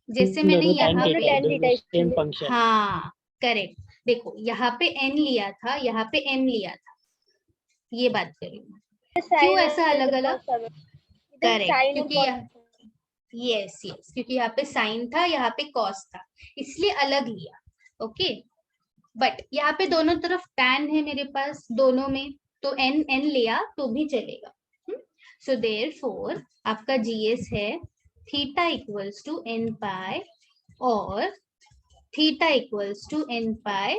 [SPEAKER 4] जैसे मैंने
[SPEAKER 1] दोनों
[SPEAKER 4] यहाँ
[SPEAKER 1] tan theta,
[SPEAKER 4] पे
[SPEAKER 1] दोनों सेम फंक्शन।
[SPEAKER 4] हाँ करेक्ट, देखो यहाँ पे n लिया था, यहाँ पे m लिया था, ये बात करी। क्यों ऐसा अलग अलग? करेक्ट, क्योंकि यस क्योंकि यहाँ पे साइन था, यहाँ पे कॉस था, इसलिए अलग लिया। ओके, बट यहाँ पे दोनों तरफ tan है मेरे पास दोनों में, तो n लिया तो भी चलेगा। सो देयरफॉर आपका जीएस है theta equals to n pi और theta equals to n pi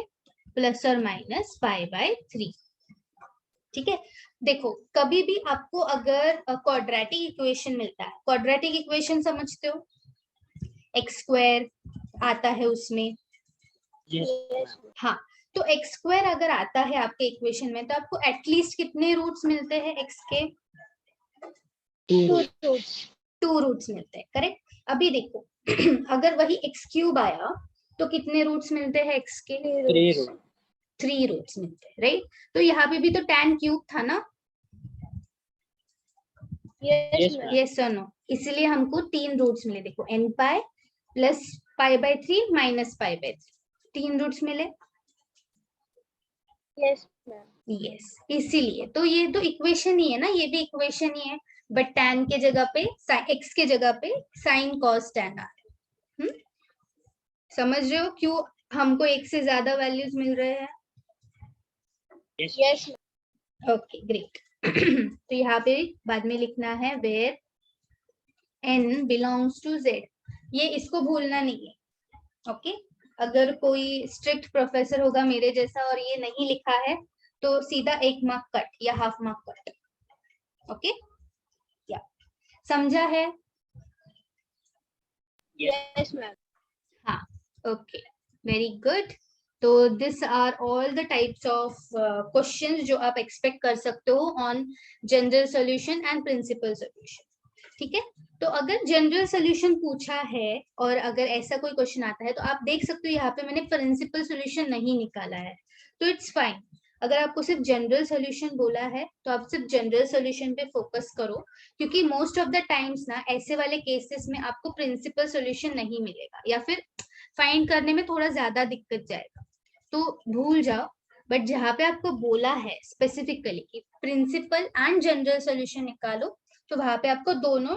[SPEAKER 4] plus और माइनस पाई बाय 3। ठीक है, देखो कभी भी आपको अगर क्वाड्रेटिक इक्वेशन मिलता है, क्वाड्रेटिक इक्वेशन समझते हो, एक्स स्क्वायर आता है उसमें।
[SPEAKER 1] Yes.
[SPEAKER 4] हाँ, तो एक्स स्क्वायर अगर आता है आपके इक्वेशन में तो आपको एटलीस्ट कितने रूट्स मिलते हैं एक्स के? 2 रूट्स मिलते हैं। करेक्ट। अभी देखो अगर वही एक्स क्यूब आया तो कितने रूट्स मिलते हैं एक्स के? 3 रूट्स मिलते हैं, राइट। तो यहाँ पे भी तो tan क्यूब था ना? यस और नो, इसलिए हमको 3 रूट्स मिले। देखो n pi plus pi by 3 minus pi by 3, 3 roots मिले। यस, इसीलिए तो ये तो इक्वेशन ही है ना, ये भी इक्वेशन ही है, बट tan के जगह पे x के जगह पे sin cos tan आ रहा है। समझ रहे हो क्यों हमको एक से ज्यादा वैल्यूज मिल रहे हैं?
[SPEAKER 1] Yes.
[SPEAKER 4] Okay great. तो यहाँ पे बाद में लिखना है where n belongs to z। ये इसको भूलना नहीं है। ओके, अगर कोई स्ट्रिक्ट प्रोफेसर होगा मेरे जैसा और ये नहीं लिखा है तो सीधा 1 मार्क कट या हाफ मार्क कट। ओके, या समझा है?
[SPEAKER 3] Yes, ma'am.
[SPEAKER 4] हाँ, ओके, वेरी गुड। तो this are all the types of questions जो आप एक्सपेक्ट कर सकते हो on general solution and principal solution. ठीक है, तो अगर जनरल सॉल्यूशन पूछा है और अगर ऐसा कोई क्वेश्चन आता है तो आप देख सकते हो यहाँ पे मैंने प्रिंसिपल सॉल्यूशन नहीं निकाला है, तो इट्स फाइन। अगर आपको सिर्फ जनरल सॉल्यूशन बोला है तो आप सिर्फ जनरल सॉल्यूशन पे फोकस करो, क्योंकि मोस्ट ऑफ द टाइम्स ना ऐसे वाले केसेस में आपको प्रिंसिपल सॉल्यूशन नहीं मिलेगा या फिर फाइंड करने में थोड़ा ज्यादा दिक्कत जाएगा, तो भूल जाओ। बट जहाँ पे आपको बोला है स्पेसिफिकली कि प्रिंसिपल एंड जनरल सॉल्यूशन निकालो, तो वहां पे आपको दोनों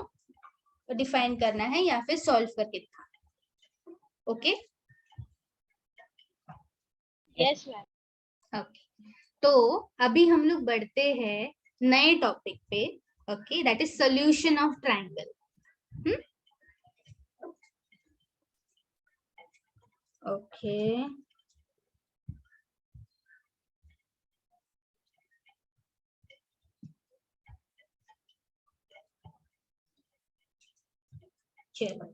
[SPEAKER 4] डिफाइन करना है या फिर सॉल्व करके दिखाना है। Okay,
[SPEAKER 3] Yes, ma'am.
[SPEAKER 4] ओके, तो अभी हम लोग बढ़ते हैं नए टॉपिक पे। Okay, that is solution of triangle. Okay, चलो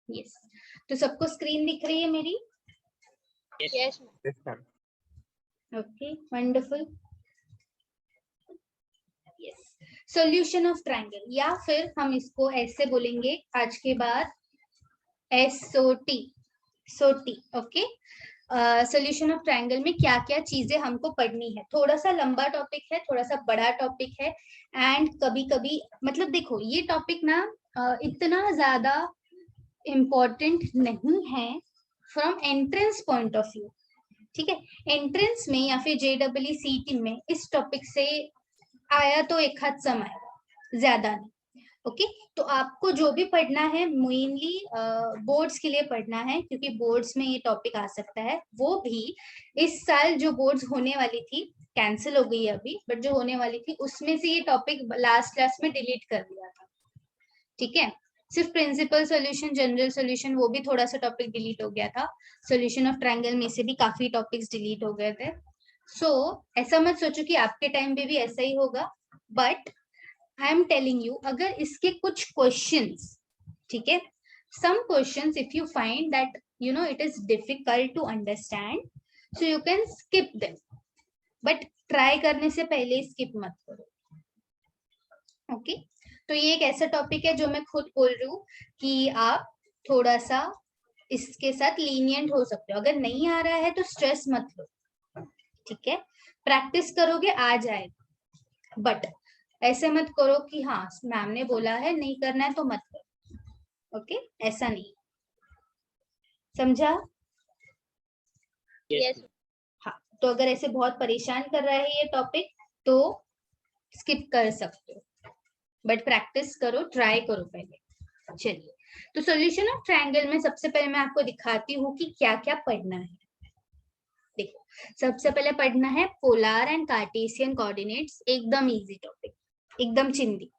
[SPEAKER 4] यस, तो सबको स्क्रीन दिख रही है मेरी?
[SPEAKER 3] Yes, ma'am.
[SPEAKER 2] Yes, ma'am.
[SPEAKER 4] Okay, wonderful. Yes, solution of triangle, या फिर हम इसको ऐसे बोलेंगे आज के बाद SOT। Okay, solution of triangle में क्या क्या चीजें हमको पढ़नी है। थोड़ा सा लंबा टॉपिक है, थोड़ा सा बड़ा टॉपिक है, एंड कभी कभी मतलब देखो ये टॉपिक ना इतना ज्यादा इम्पोर्टेंट नहीं है from entrance point of view. ठीक है, एंट्रेंस में या फिर JEE CET में इस टॉपिक से आया तो एक हाथ सम आएगा, ज्यादा नहीं। ओके, तो आपको जो भी पढ़ना है मेनली बोर्ड्स के लिए पढ़ना है, क्योंकि बोर्ड्स में ये टॉपिक आ सकता है। वो भी इस साल जो बोर्ड्स होने वाली थी कैंसिल हो गई है अभी, बट जो होने वाली थी उसमें से ये टॉपिक लास्ट क्लास में डिलीट कर दिया था, ठीक है। सिर्फ प्रिंसिपल सॉल्यूशन, जनरल सॉल्यूशन, वो भी थोड़ा सा टॉपिक डिलीट हो गया था। सॉल्यूशन ऑफ ट्रायंगल में से भी काफी टॉपिक्स डिलीट हो गए थे। सो ऐसा मत सोचो कि आपके टाइम पे भी ऐसा ही होगा, but I am telling you, अगर इसके कुछ क्वेश्चंस, ठीक है, some questions if you find that you know it is difficult to understand, so you can skip them, but try करने से पहले skip मत करो, ओके। तो ये एक ऐसा टॉपिक है जो मैं खुद बोल रही हूँ कि आप थोड़ा सा इसके साथ लीनियंट हो सकते हो। अगर नहीं आ रहा है तो स्ट्रेस मत लो, ठीक है, प्रैक्टिस करोगे आ जाएगा, बट ऐसे मत करो कि हाँ मैम ने बोला है नहीं करना है तो मत करो, ओके, ऐसा नहीं, समझा?
[SPEAKER 3] Yes.
[SPEAKER 4] हाँ, तो अगर ऐसे बहुत परेशान कर रहा है ये टॉपिक तो स्किप कर सकते हो, बट प्रैक्टिस करो, ट्राई करो पहले। चलिए, तो सॉल्यूशन ऑफ ट्रायंगल में सबसे पहले मैं आपको दिखाती हूँ कि क्या क्या पढ़ना है। देखो, सबसे पहले पढ़ना है पोलर एंड कार्टेशियन कोऑर्डिनेट्स, एकदम इजी टॉपिक, एकदम चिंदी,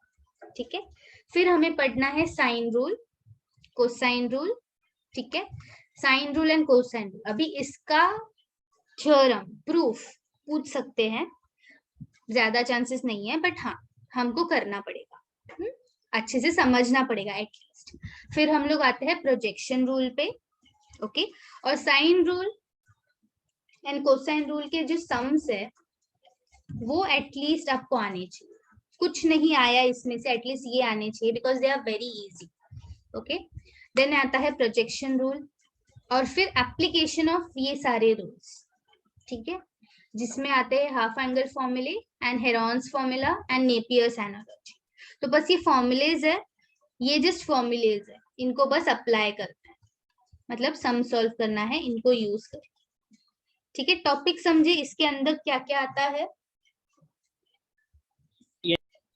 [SPEAKER 4] ठीक है। फिर हमें पढ़ना है साइन रूल, कोसाइन रूल, ठीक है, sine rule and cosine rule. अभी इसका थ्योरम प्रूफ पूछ सकते हैं, ज्यादा चांसेस नहीं है, बट हाँ हमको करना पड़ेगा, अच्छे से समझना पड़ेगा एटलीस्ट। फिर हम लोग आते हैं प्रोजेक्शन रूल पे, ओके, और sine rule and cosine rule के जो सम्स है वो एटलीस्ट आपको आने चाहिए। कुछ नहीं आया इसमें से, एटलीस्ट ये आने चाहिए, because they are very easy, okay. Then आता है प्रोजेक्शन रूल, और फिर एप्लीकेशन ऑफ ये सारे रूल्स, ठीक है, जिसमें आते हैं हाफ एंगल फॉर्मूले and Heron's formula and Napier's analogy. तो बस ये फॉर्मूलेज है, ये जस्ट फॉर्मूलेज है, इनको बस अप्लाई करना है, मतलब सम सॉल्व करना है इनको यूज करके, ठीक है। टॉपिक समझे इसके अंदर क्या क्या आता है?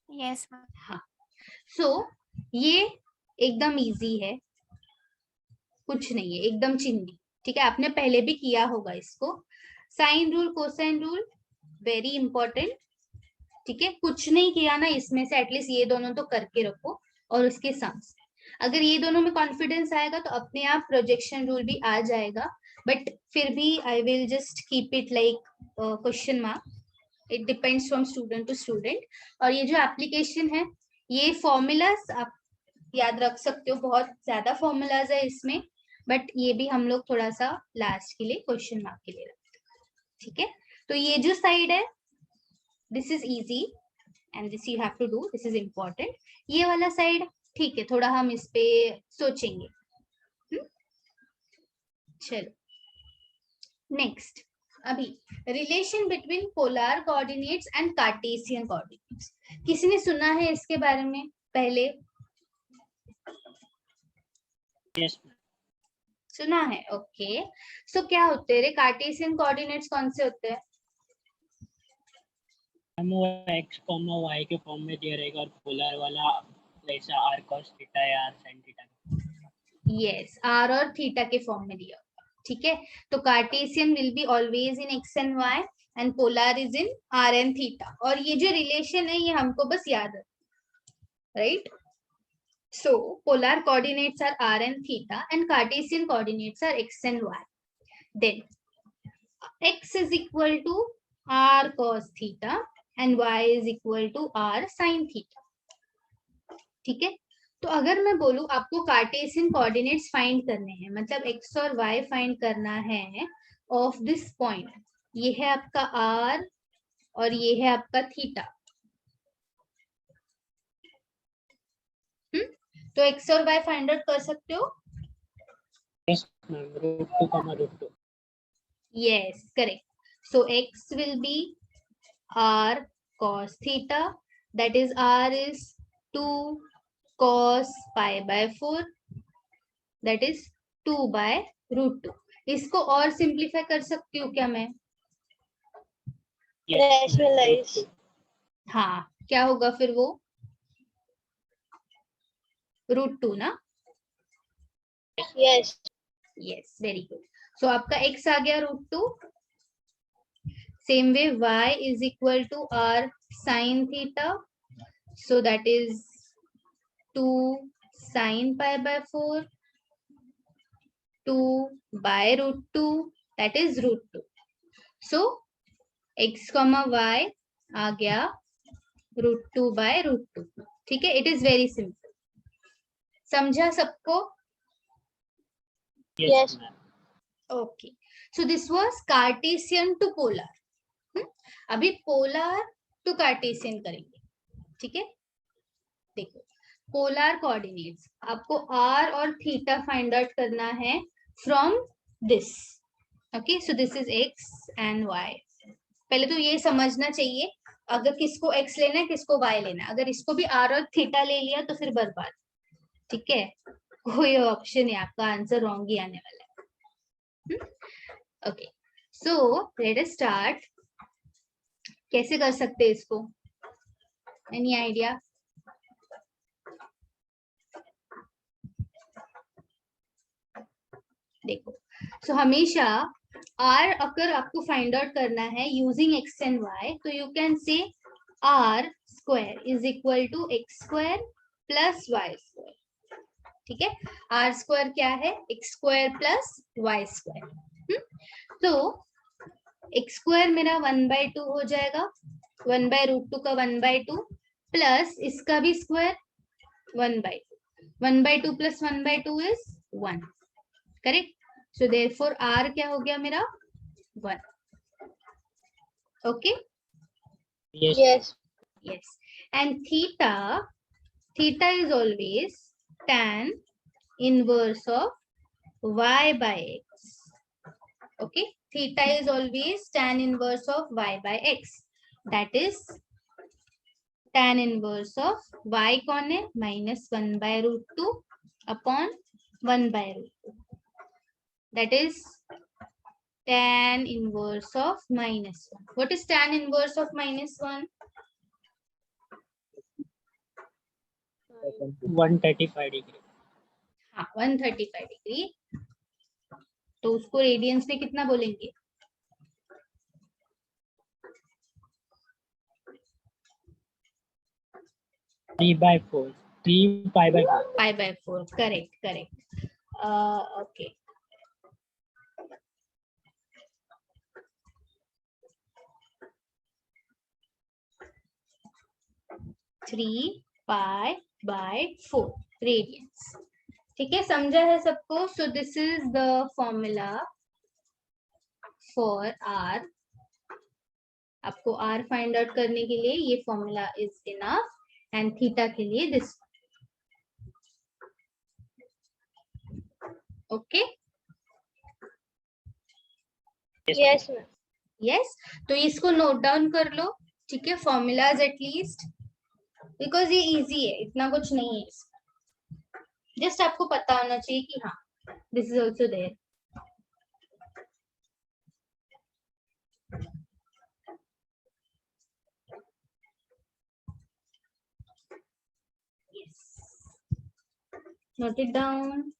[SPEAKER 3] Yes.
[SPEAKER 4] हाँ, सो ये एकदम इजी है, कुछ नहीं है, एकदम चिंदी, ठीक है, आपने पहले भी किया होगा इसको। Sine rule, cosine rule very important, ठीक है, कुछ नहीं किया ना इसमें से, एटलीस्ट ये दोनों तो करके रखो, और उसके सम्स। अगर ये दोनों में कॉन्फिडेंस आएगा तो अपने आप प्रोजेक्शन रूल भी आ जाएगा, बट फिर भी I will just keep it like question mark, it depends from student to student. और ये जो एप्लीकेशन है, ये फॉर्मूलाज आप याद रख सकते हो, बहुत ज्यादा फॉर्मूलाज है इसमें, बट ये भी हम लोग थोड़ा सा लास्ट के लिए क्वेश्चन मार्क के लिए रखते हैं, ठीक है। तो ये जो साइड है this is easy and this you have to do, this is important. ये वाला साइड ठीक है, थोड़ा हम इस पे सोचेंगे। चलो नेक्स्ट, अभी relation between polar coordinates and Cartesian coordinates, किसी ने सुना है इसके बारे में पहले?
[SPEAKER 1] Yes.
[SPEAKER 4] सुना है, ओके। सो क्या होते हैं रे कार्टेशियन कोऑर्डिनेट्स, कौन से होते हैं?
[SPEAKER 1] हम वो x, y के फॉर्म में दिया रहेगा, और पोलर वाला जैसा r cos थीटा या r sin theta.
[SPEAKER 4] Yes, r और थीटा के फॉर्म में दिया होगा, ठीक है। तो Cartesian will be always in x and y and polar is in r and theta, और ये जो रिलेशन है ये हमको बस याद है, right. So polar coordinates are r and theta and Cartesian coordinates are x and y. Then x is equal to r cos theta and y is equal to r sin theta. ठीक है, तो अगर मैं बोलूं आपको Cartesian coordinates find करने हैं, मतलब x और y फाइंड करना है ऑफ दिस पॉइंट, ये है आपका r और ये है आपका थीटा, तो x और y फाइंड आउट कर सकते हो?
[SPEAKER 1] Yes, ma'am. √2, √2.
[SPEAKER 4] Yes, correct. So x will be r cos theta, that is r is 2 cos pi by 4, that is 2 by √2. इसको और सिंप्लीफाई कर सकती हूँ क्या मैं?
[SPEAKER 1] Yes, ma'am.
[SPEAKER 3] Rationalize.
[SPEAKER 1] √2.
[SPEAKER 4] हाँ, क्या होगा फिर वो? √2 ना?
[SPEAKER 3] Yes.
[SPEAKER 4] Yes, very good. So आपका x आ गया √2, Same way, y is equal to r sin theta. So that is 2 sin pi by 4, 2 by root 2, that is root 2. So x comma y आ गया root 2 by root 2. ठीक है, it is very simple. समझा सबको?
[SPEAKER 3] Yes.
[SPEAKER 1] ma'am.
[SPEAKER 4] Okay. So this was Cartesian to polar. अभी polar to Cartesian करेंगे. ठीक है, देखो पोलर कोऑर्डिनेट्स आपको r और थीटा फाइंड आउट करना है from this. Okay, so this is x and y. पहले तो ये समझना चाहिए अगर किसको x लेना है किसको y लेना है. अगर इसको भी r और थीटा ले लिया तो फिर बर्बाद. ठीक है, कोई ऑप्शन है, आपका आंसर रॉन्ग ही आने वाला है. Okay, so let us start. कैसे कर सकते हैं इसको? Any idea? देखो, सो हमेशा r अगर आपको फाइंड आउट करना है यूजिंग x एंड y, तो you can say r square is equal to x square plus y square. ठीक है, r स्क्वायर क्या है? x square plus y square. तो x स्क्वायर मेरा 1/2 हो जाएगा, 1/√2 का 1/2 प्लस इसका भी square 1/2. 1/2 plus 1/2 is 1. Correct. So therefore r क्या हो गया मेरा? 1. Okay.
[SPEAKER 3] Yes.
[SPEAKER 4] Yes. And theta is always tan inverse of y by x. Okay. Theta is always tan inverse of y by x. That is tan inverse of y कौन है? -1/√2 upon 1/√2. That is tan inverse of -1. What is tan inverse of -1?
[SPEAKER 1] 135 degree.
[SPEAKER 4] हाँ, 135 degree. तो उसको radiance में कितना बोलेंगे?
[SPEAKER 1] Three by 4. 3 pi by 4.
[SPEAKER 4] Pi by 4. Correct. Okay. Three pi by 4 radians. ठीक है, समझा है सबको? So this is the formula for r. आपको r फाइंड आउट करने के लिए ये formula is enough, and theta के लिए this. Okay.
[SPEAKER 3] Yes, ma'am.
[SPEAKER 4] Yes, तो इसको नोट डाउन कर लो. ठीक है, फॉर्मूलाज एटलीस्ट, बिकॉज ये इजी है, इतना कुछ नहीं है. जस्ट आपको पता होना चाहिए कि हाँ this is also there. Note it down.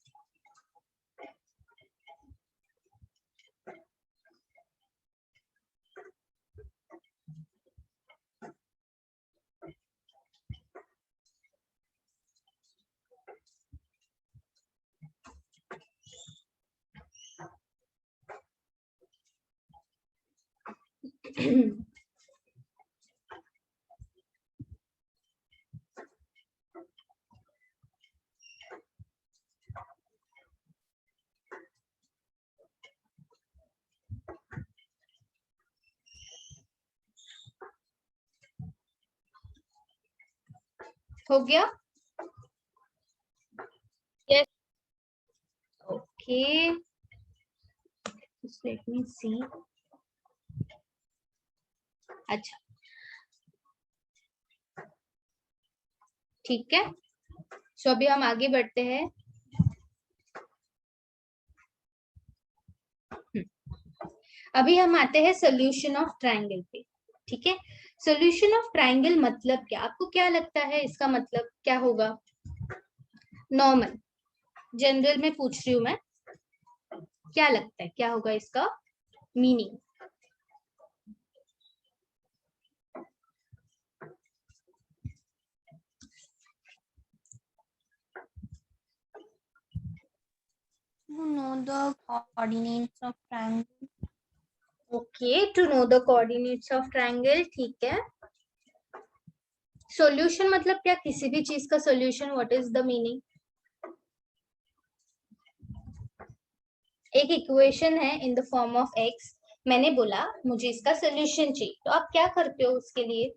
[SPEAKER 4] हो गया?
[SPEAKER 3] Yes.
[SPEAKER 4] Okay. Just let me see. अच्छा, ठीक है. सो अभी हम आगे बढ़ते हैं. अभी हम आते हैं सोल्यूशन ऑफ ट्रायंगल पे. ठीक है, सोल्यूशन ऑफ ट्रायंगल मतलब क्या? आपको क्या लगता है इसका मतलब क्या होगा? नॉर्मल जनरल में पूछ रही हूँ मैं, क्या लगता है क्या होगा इसका meaning?
[SPEAKER 6] To know the coordinates of triangle.
[SPEAKER 4] Okay, to know the coordinates of triangle, ठीक है. Solution मतलब क्या, किसी भी चीज का solution, what is the meaning? एक इक्वेशन है in the form of x, मैंने बोला मुझे इसका solution चाहिए, तो आप क्या करते हो उसके लिए?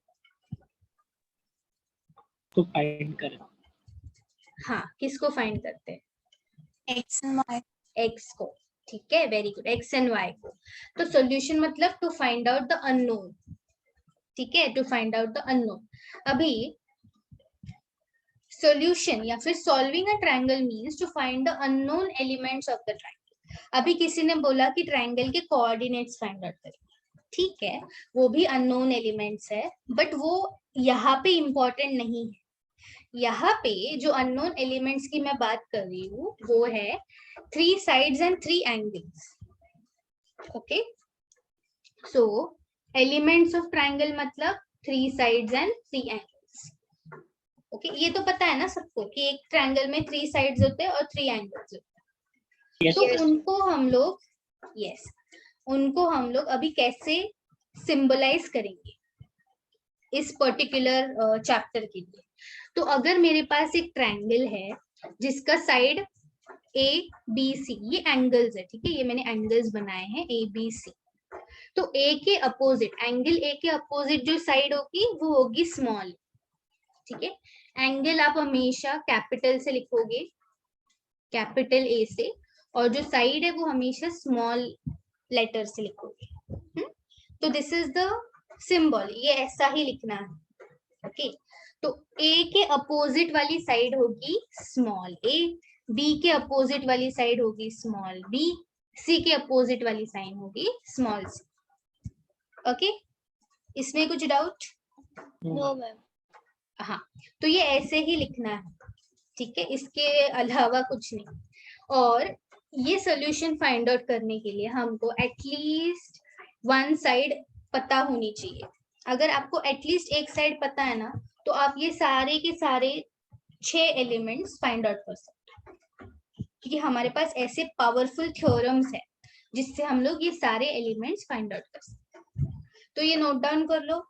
[SPEAKER 1] तो फाइंड कर,
[SPEAKER 4] हाँ, किसको फाइंड करते हैं?
[SPEAKER 6] X and Y.
[SPEAKER 4] x को, ठीक है, very good, x and y को. तो सॉल्यूशन मतलब to find out the unknown, ठीक है, to find out the unknown. अभी सॉल्यूशन या फिर solving a triangle means to find the unknown elements of the triangle. अभी किसी ने बोला कि ट्रायंगल के कोऑर्डिनेट्स फाइंड आउट करें, ठीक है, वो भी अननोन एलिमेंट्स है, बट वो यहाँ पे इंपॉर्टेंट नहीं है. यहाँ पे जो अननोन एलिमेंट्स की मैं बात कर रही हूँ वो है 3 sides and 3 angles. Okay, so elements of triangle मतलब 3 sides and 3 angles. Okay, ये तो पता है ना सबको कि एक ट्रायंगल में 3 sides होते हैं और 3 angles होते हैं.
[SPEAKER 1] yes,
[SPEAKER 4] तो
[SPEAKER 1] yes.
[SPEAKER 4] उनको हम लोग, yes, उनको हम लोग अभी कैसे सिंबलाइज करेंगे इस पर्टिकुलर चैप्टर के लिए. तो अगर मेरे पास एक ट्रायंगल है जिसका साइड ए बी सी, ये एंगल्स है, ठीक है, ये मैंने एंगल्स बनाए हैं ए बी सी. तो ए के अपोजिट, एंगल ए के अपोजिट जो साइड होगी वो होगी स्मॉल, ठीक है. एंगल आप हमेशा कैपिटल से लिखोगे, कैपिटल ए से, और जो साइड है वो हमेशा स्मॉल लेटर से लिखोगे. तो दिस इज द सिंबल, ये ऐसा ही लिखना है. ओके, तो ए के अपोजिट वाली साइड होगी स्मॉल ए, बी के अपोजिट वाली साइड होगी स्मॉल बी, सी के अपोजिट वाली साइन होगी स्मॉल सी. ओके, इसमें कुछ डाउट?
[SPEAKER 3] No ma'am.
[SPEAKER 4] हाँ, तो ये ऐसे ही लिखना है, ठीक है, इसके अलावा कुछ नहीं. और ये सोल्यूशन फाइंड आउट करने के लिए हमको एटलीस्ट वन साइड पता होनी चाहिए. अगर आपको एटलीस्ट एक साइड पता है ना, तो आप ये सारे के सारे 6 एलिमेंट्स फाइंड आउट कर सकते हैं, क्योंकि हमारे पास ऐसे पावरफुल थ्योरम्स है जिससे हम लोग ये सारे एलिमेंट्स फाइंड आउट कर सकते हैं. तो ये नोट डाउन कर लो.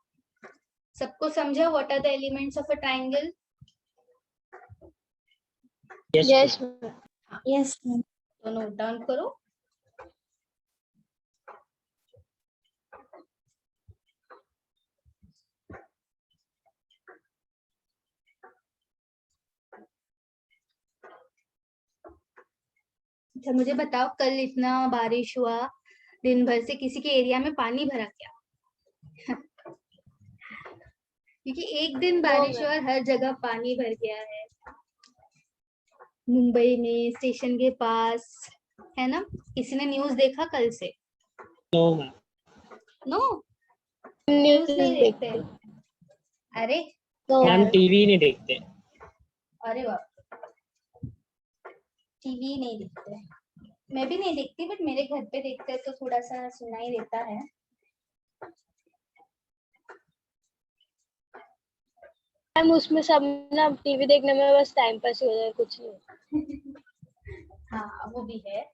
[SPEAKER 4] सबको समझा what are the elements of a triangle?
[SPEAKER 1] yes,
[SPEAKER 3] yes
[SPEAKER 6] Yes, ma'am.
[SPEAKER 4] तो नोट डाउन करो. अच्छा, मुझे बताओ, कल इतना बारिश हुआ, दिन भर से किसी के एरिया में पानी भरा क्या? क्योंकि एक दिन बारिश हुआ और हर जगह पानी भर गया है. मुंबई में स्टेशन के पास, है ना? किसी ने न्यूज़ देखा कल से?
[SPEAKER 1] no ma'am.
[SPEAKER 4] नो,
[SPEAKER 3] न्यूज़
[SPEAKER 4] नहीं देखते. अरे,
[SPEAKER 1] मैम टीवी नहीं देखते.
[SPEAKER 4] अरे बाप, टीवी नहीं देखते. मैं भी नहीं देखती, बट मेरे घर पे देखते हैं तो थोड़ा सा सुनाई देता है.
[SPEAKER 3] मैम उसमें सब ना टीवी देखने में बस टाइम पास हो जाए, कुछ नहीं.
[SPEAKER 4] हाँ, वो भी है,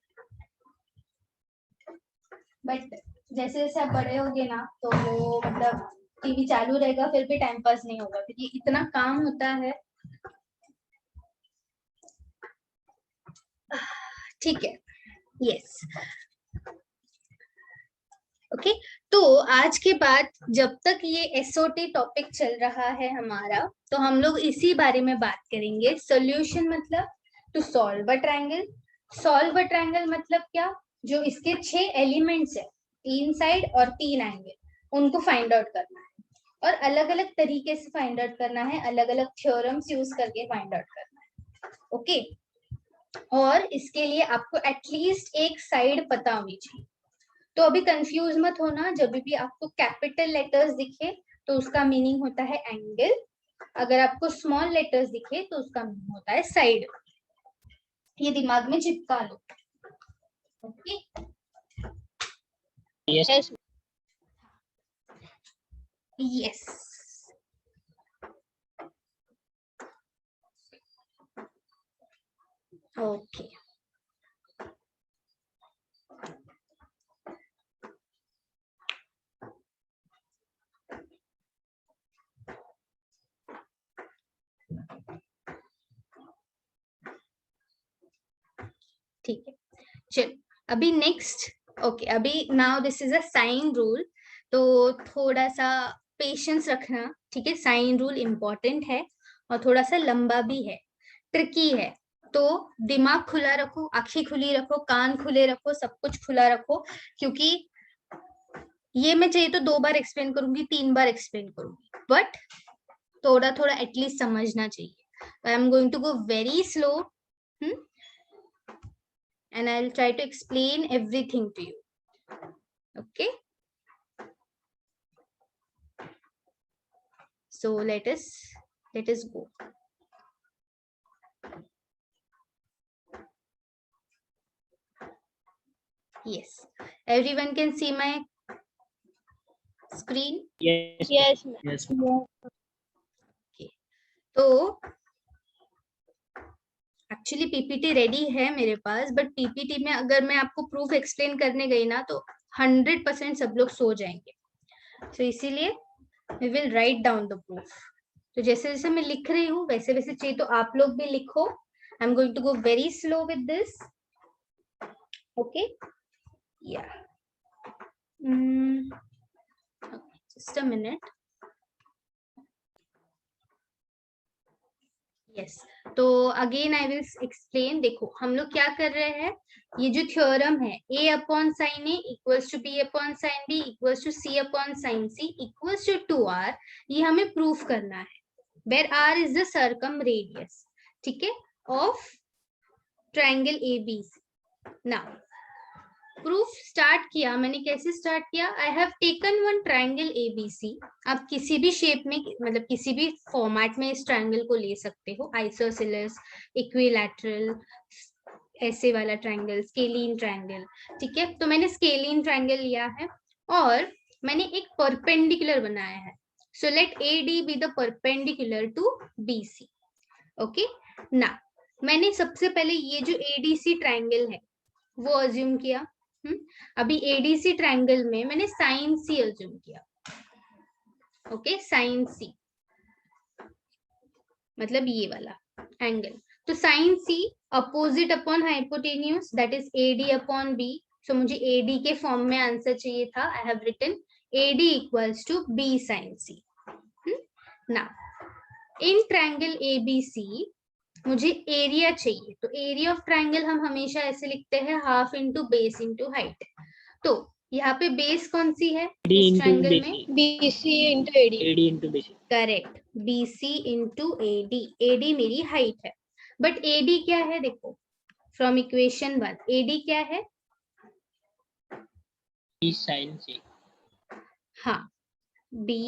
[SPEAKER 4] बट जैसे जैसे आप बड़े होगे ना, तो वो मतलब टीवी चालू रहेगा फिर भी टाइम पास नहीं होगा, क्योंकि इतना काम होता है. ठीक है, यस. ओके, तो आज के बाद जब तक ये एसओटी टॉपिक चल रहा है हमारा, तो हम लोग इसी बारे में बात करेंगे. सॉल्यूशन मतलब to solve a triangle. Solve a triangle मतलब क्या? जो इसके 6 एलिमेंट्स है, 3 साइड और 3 एंगल, उनको फाइंड आउट करना है, और अलग अलग तरीके से फाइंड आउट करना है, अलग अलग थ्योरम्स यूज करके फाइंड आउट करना है. ओके, और इसके लिए आपको एटलीस्ट एक साइड पता होनी चाहिए. तो अभी कंफ्यूज मत होना, जब भी आपको कैपिटल लेटर्स दिखे तो उसका मीनिंग होता है एंगल, अगर आपको स्मॉल लेटर्स दिखे तो उसका मीनिंग होता है साइड. ये दिमाग में चिपका लो. Okay,
[SPEAKER 1] yes,
[SPEAKER 3] yes
[SPEAKER 4] yes. Okay, ठीक है, चल अभी नेक्स्ट। ओके, अभी now this is a sine rule, तो थोड़ा सा पेशेंस रखना, ठीक है। साइन रूल इम्पोर्टेंट है और थोड़ा सा लंबा भी है, ट्रिकी है, तो दिमाग खुला रखो, आंखें खुली रखो, कान खुले रखो, सब कुछ खुला रखो, क्योंकि ये मैं चाहिए तो 2 बार एक्सप्लेन करूंगी, 3 बार एक्सप्लेन करूंगी, बट थोड़ा थोड़ा एटलीस्ट समझना चाहिए। I am going to go very slow and I'll try to explain everything to you. Okay, so let us go. Yes, everyone can see my screen.
[SPEAKER 1] Yes.
[SPEAKER 3] Yes, ma'am.
[SPEAKER 1] Yes.
[SPEAKER 4] Okay, तो actually PPT ready है मेरे पास, but PPT में अगर मैं आपको proof explain करने गई ना तो 100% सब लोग सो जाएंगे, तो इसीलिए we will write down the proof. तो जैसे जैसे मैं लिख रही हूँ वैसे वैसे चाहिए तो आप लोग भी लिखो। I am going to go very slow with this, okay, या जस्ट अ मिनट। यस, तो अगेन आई विल एक्सप्लेन। देखो हम लोग क्या कर रहे हैं, ये जो थ्योरम है a upon sine a equals to b upon sine b equals to c upon sine c equals to 2r, ये हमें प्रूफ करना है, where r is the circumradius, ठीक है, of triangle ABC। Now proof start किया मैंने, कैसे start किया, I have taken one triangle ABC। आप किसी भी शेप में, मतलब किसी भी फॉर्मेट में इस ट्रायंगल को ले सकते हो, आइसोसेलेस, इक्विलैटरल, ऐसे वाला ट्रायंगल, स्केलीन ट्रायंगल, ठीक है। तो मैंने स्केलीन ट्रायंगल लिया है और मैंने एक परपेंडिकुलर बनाया है, so let AD be the perpendicular to BC। Okay, ना मैंने सबसे पहले ये जो ADC ट्रायंगल है वो अज्यूम किया। अभी ADC ट्रायंगल में मैंने साइन C अज्यूम किया, ओके, साइन C मतलब ये वाला एंगल। तो sine C opposite upon hypotenuse, that is AD upon B। So मुझे AD के फॉर्म में आंसर चाहिए था, I have written AD equals to B sine C। Now in triangle ABC मुझे एरिया चाहिए, तो एरिया ऑफ ट्रायंगल हम हमेशा ऐसे लिखते हैं, half into base into height. तो यहाँ पे बेस कौन सी है इस ट्रायंगल में,
[SPEAKER 3] BC into AD.
[SPEAKER 1] AD into BC.
[SPEAKER 4] Correct, BC into AD। AD मेरी हाइट है, बट AD क्या है, देखो फ्रॉम इक्वेशन 1 AD क्या है,
[SPEAKER 1] B sin C.
[SPEAKER 4] हाँ, B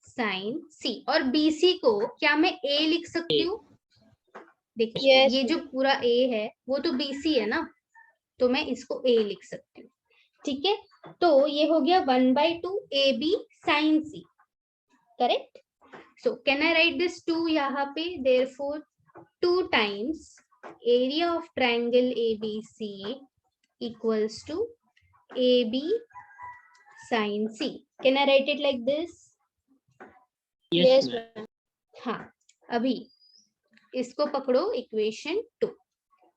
[SPEAKER 4] साइन C, और BC को क्या मैं A लिख सकती हूँ, देखिए
[SPEAKER 3] Yes,
[SPEAKER 4] ये जो पूरा A है वो तो BC है ना, तो मैं इसको A लिख सकती हूँ, ठीक है। तो ये हो गया 1/2 AB sine C, correct. So can I write this 2 यहाँ पे, therefore 2 times area of triangle ABC equals to AB sine C। Can I write it like this?
[SPEAKER 1] Yes,
[SPEAKER 3] Yes,
[SPEAKER 1] ma'am.
[SPEAKER 3] ma'am.
[SPEAKER 4] हाँ, अभी इसको पकड़ो इक्वेशन 2,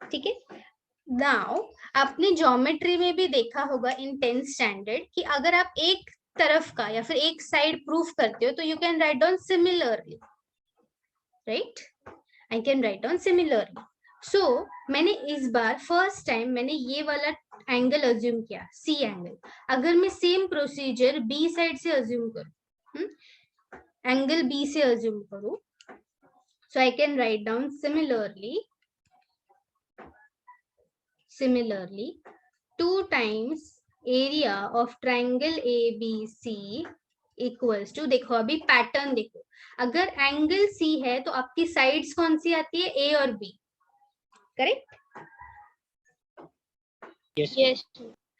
[SPEAKER 4] ठीक है। Now आपने geometry में भी देखा होगा इन 10th स्टैंडर्ड कि अगर आप एक तरफ का या फिर एक साइड प्रूफ करते हो तो you can write down similarly, right, I can write down similarly. So मैंने इस बार फर्स्ट टाइम मैंने ये वाला एंगल अज्यूम किया, C एंगल। अगर मैं सेम प्रोसीजर B साइड से अज्यूम करूं, एंगल B से अज्यूम करूं, so I can write down similarly 2 times area of triangle ABC equals to, देखो अभी पैटर्न देखो, अगर एंगल C है तो आपकी साइड्स कौन सी आती है, A और B, करेक्ट।
[SPEAKER 1] Yes.
[SPEAKER 3] Yes.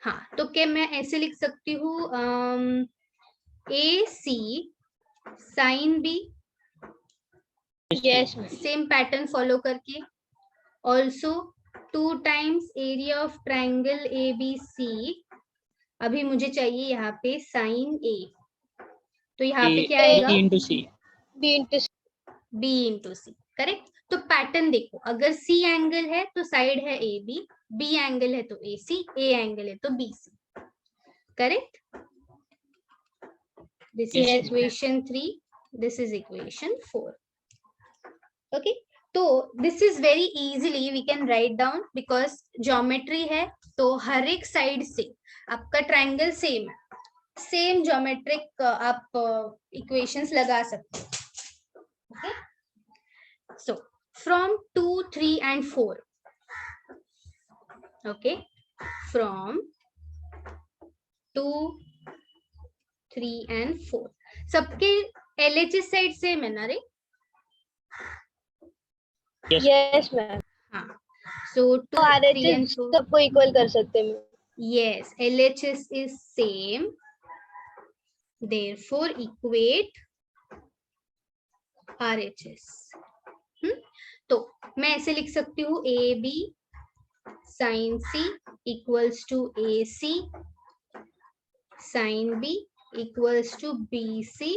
[SPEAKER 4] हाँ, तो क्या मैं ऐसे लिख सकती हूँ AC sine B,
[SPEAKER 3] Yes, ma'am.
[SPEAKER 4] Same pattern follow करके, also 2 times area of triangle ABC। अभी मुझे चाहिए यहाँ पे साइन A, तो यहाँ पे क्या
[SPEAKER 1] A
[SPEAKER 4] आएगा,
[SPEAKER 1] into C.
[SPEAKER 3] B into C.
[SPEAKER 4] B into C, correct. तो पैटर्न देखो, अगर सी एंगल है तो साइड है ए बी, बी एंगल है तो ए सी, ए एंगल है तो B C, correct? This is
[SPEAKER 1] Yes,
[SPEAKER 4] equation 3, this is equation 4. Okay, तो this is very easily we can write down, because geometry है तो हर एक साइड से आपका ट्रायंगल सेम है, सेम ज्योमेट्रिक आप इक्वेशंस लगा सकते हो. ओके, so from 2, 3 and 4, okay, from 2, 3 and 4 सबके LHS साइड सेम है ना रे?
[SPEAKER 3] यस मैम,
[SPEAKER 4] हाँ, so 2, 3 and 4,
[SPEAKER 3] सबको इक्वल कर सकते हैं.
[SPEAKER 4] yes, LHS is same, therefore equate RHS. तो मैं ऐसे लिख सकती हूँ AB sin C equals to AC sin B equals to BC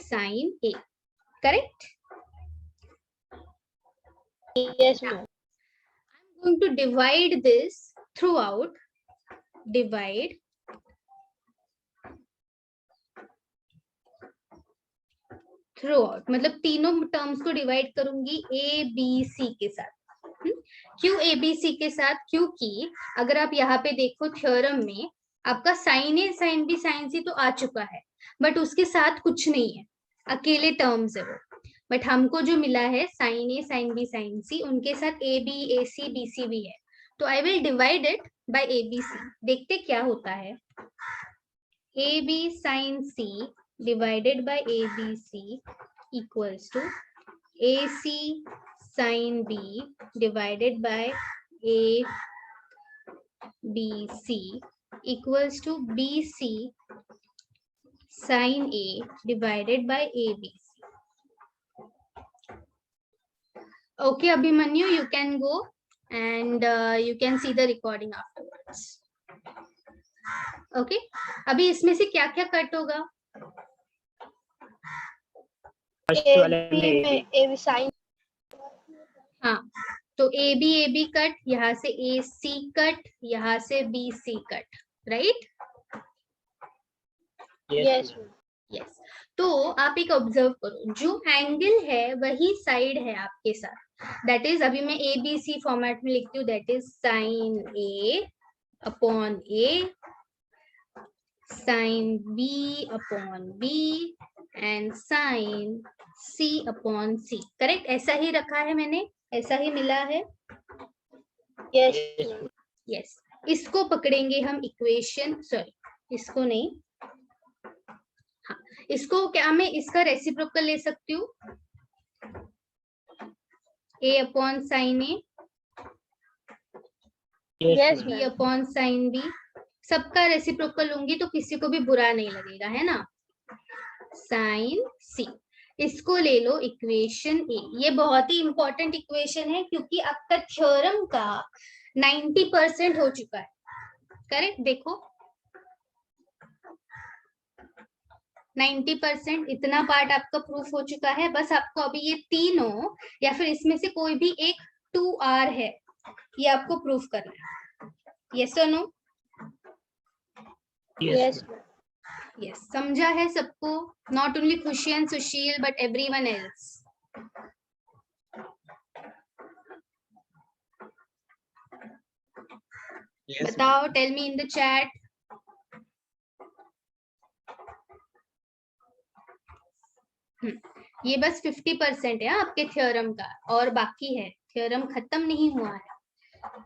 [SPEAKER 4] sin A, correct?
[SPEAKER 3] Yes ma'am.
[SPEAKER 4] I'm going to divide this throughout, divide throughout मतलब तीनों terms को divide करूंगी A B C के साथ. क्यों A B C के साथ? क्योंकि अगर आप यहाँ पे देखो थ्योरम में आपका साइन ए साइन बी साइन सी तो आ चुका है, बट उसके साथ कुछ नहीं है, अकेले टर्म्स है वो. बट हमको जो मिला है साइन ए साइन बी साइन सी, उनके साथ A B A C B C भी है, तो I will divide it by A B C. देखते क्या होता है. A B sine C divided by ABC equals to AC sin B divided by ABC equals to BC sin A divided by ABC. Okay, Abhimanyu, you can go and you can see the recording afterwards. Okay, अभी इसमें से क्या क्या cut होगा?
[SPEAKER 1] First वाले में
[SPEAKER 3] ए B sign.
[SPEAKER 4] हाँ, तो ए बी कट, यहाँ से ए सी कट, यहाँ से B C cut, right?
[SPEAKER 3] Yes ma'am.
[SPEAKER 4] Yes. तो आप एक ऑब्जर्व करो, जो एंगल है वही साइड है आपके साथ. दैट इज, अभी मैं ए बी सी फॉर्मेट में लिखती हूँ, that is sine A upon A, sine B upon B and sine C upon C. Correct? ऐसा ही रखा है मैंने, ऐसा ही मिला है.
[SPEAKER 3] Yes
[SPEAKER 4] yes. इसको पकड़ेंगे हम इक्वेशन, सॉरी इसको नहीं, हाँ इसको, क्या मैं इसका रेसिप्रोकल ले सकती हूँ? A upon sine A,
[SPEAKER 3] yes
[SPEAKER 4] B
[SPEAKER 3] ma'am.
[SPEAKER 4] Upon sine B. सबका रेसिप्रोकल लूंगी तो किसी को भी बुरा नहीं लगेगा, है ना? साइन सी. इसको ले लो इक्वेशन ए. ये बहुत ही इंपॉर्टेंट इक्वेशन है क्योंकि आपका थ्योरम का 90% हो चुका है. करेक्ट? देखो 90% इतना पार्ट आपका प्रूफ हो चुका है. बस आपको अभी ये तीनों या फिर इसमें से कोई भी एक 2R है, ये आपको प्रूफ करना है. यस और नो?
[SPEAKER 3] Yes
[SPEAKER 4] yes. समझा है सबको? Not only Khushi and Sushil but everyone else. बताओ, tell me in the chat. ये बस 50% है आपके थ्योरम का, और बाकी है. थ्योरम खत्म नहीं हुआ है,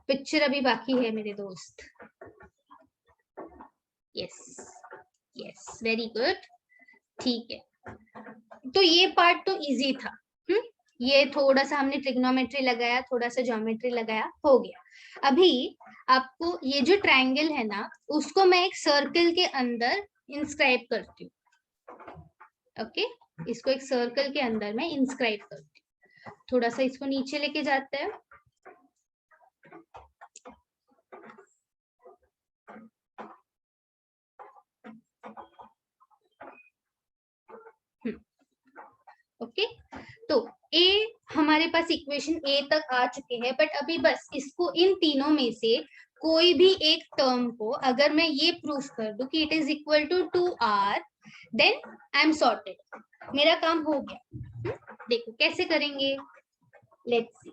[SPEAKER 4] पिक्चर अभी बाकी है मेरे दोस्त. Yes yes, very good. ठीक है, तो ये पार्ट तो इजी था. ये थोड़ा सा हमने ट्रिग्नोमेट्री लगाया, थोड़ा सा ज्योमेट्री लगाया, हो गया. अभी आपको ये जो ट्रायंगल है ना, उसको मैं एक सर्कल के अंदर इंस्क्राइब करती हूँ. ओके, इसको एक सर्कल के अंदर मैं इंस्क्राइब करती हूँ. थोड़ा सा इसको नीचे लेके जाते हैं. ओके, तो ए हम हमारे पास इक्वेशन ए तक आ चुके हैं, बट अभी बस इसको इन तीनों में से कोई भी एक टर्म को अगर मैं ये प्रूफ कर दूं कि it is equal to 2r, then I am sorted, मेरा काम हो गया। देखो कैसे करेंगे, लेट्स सी।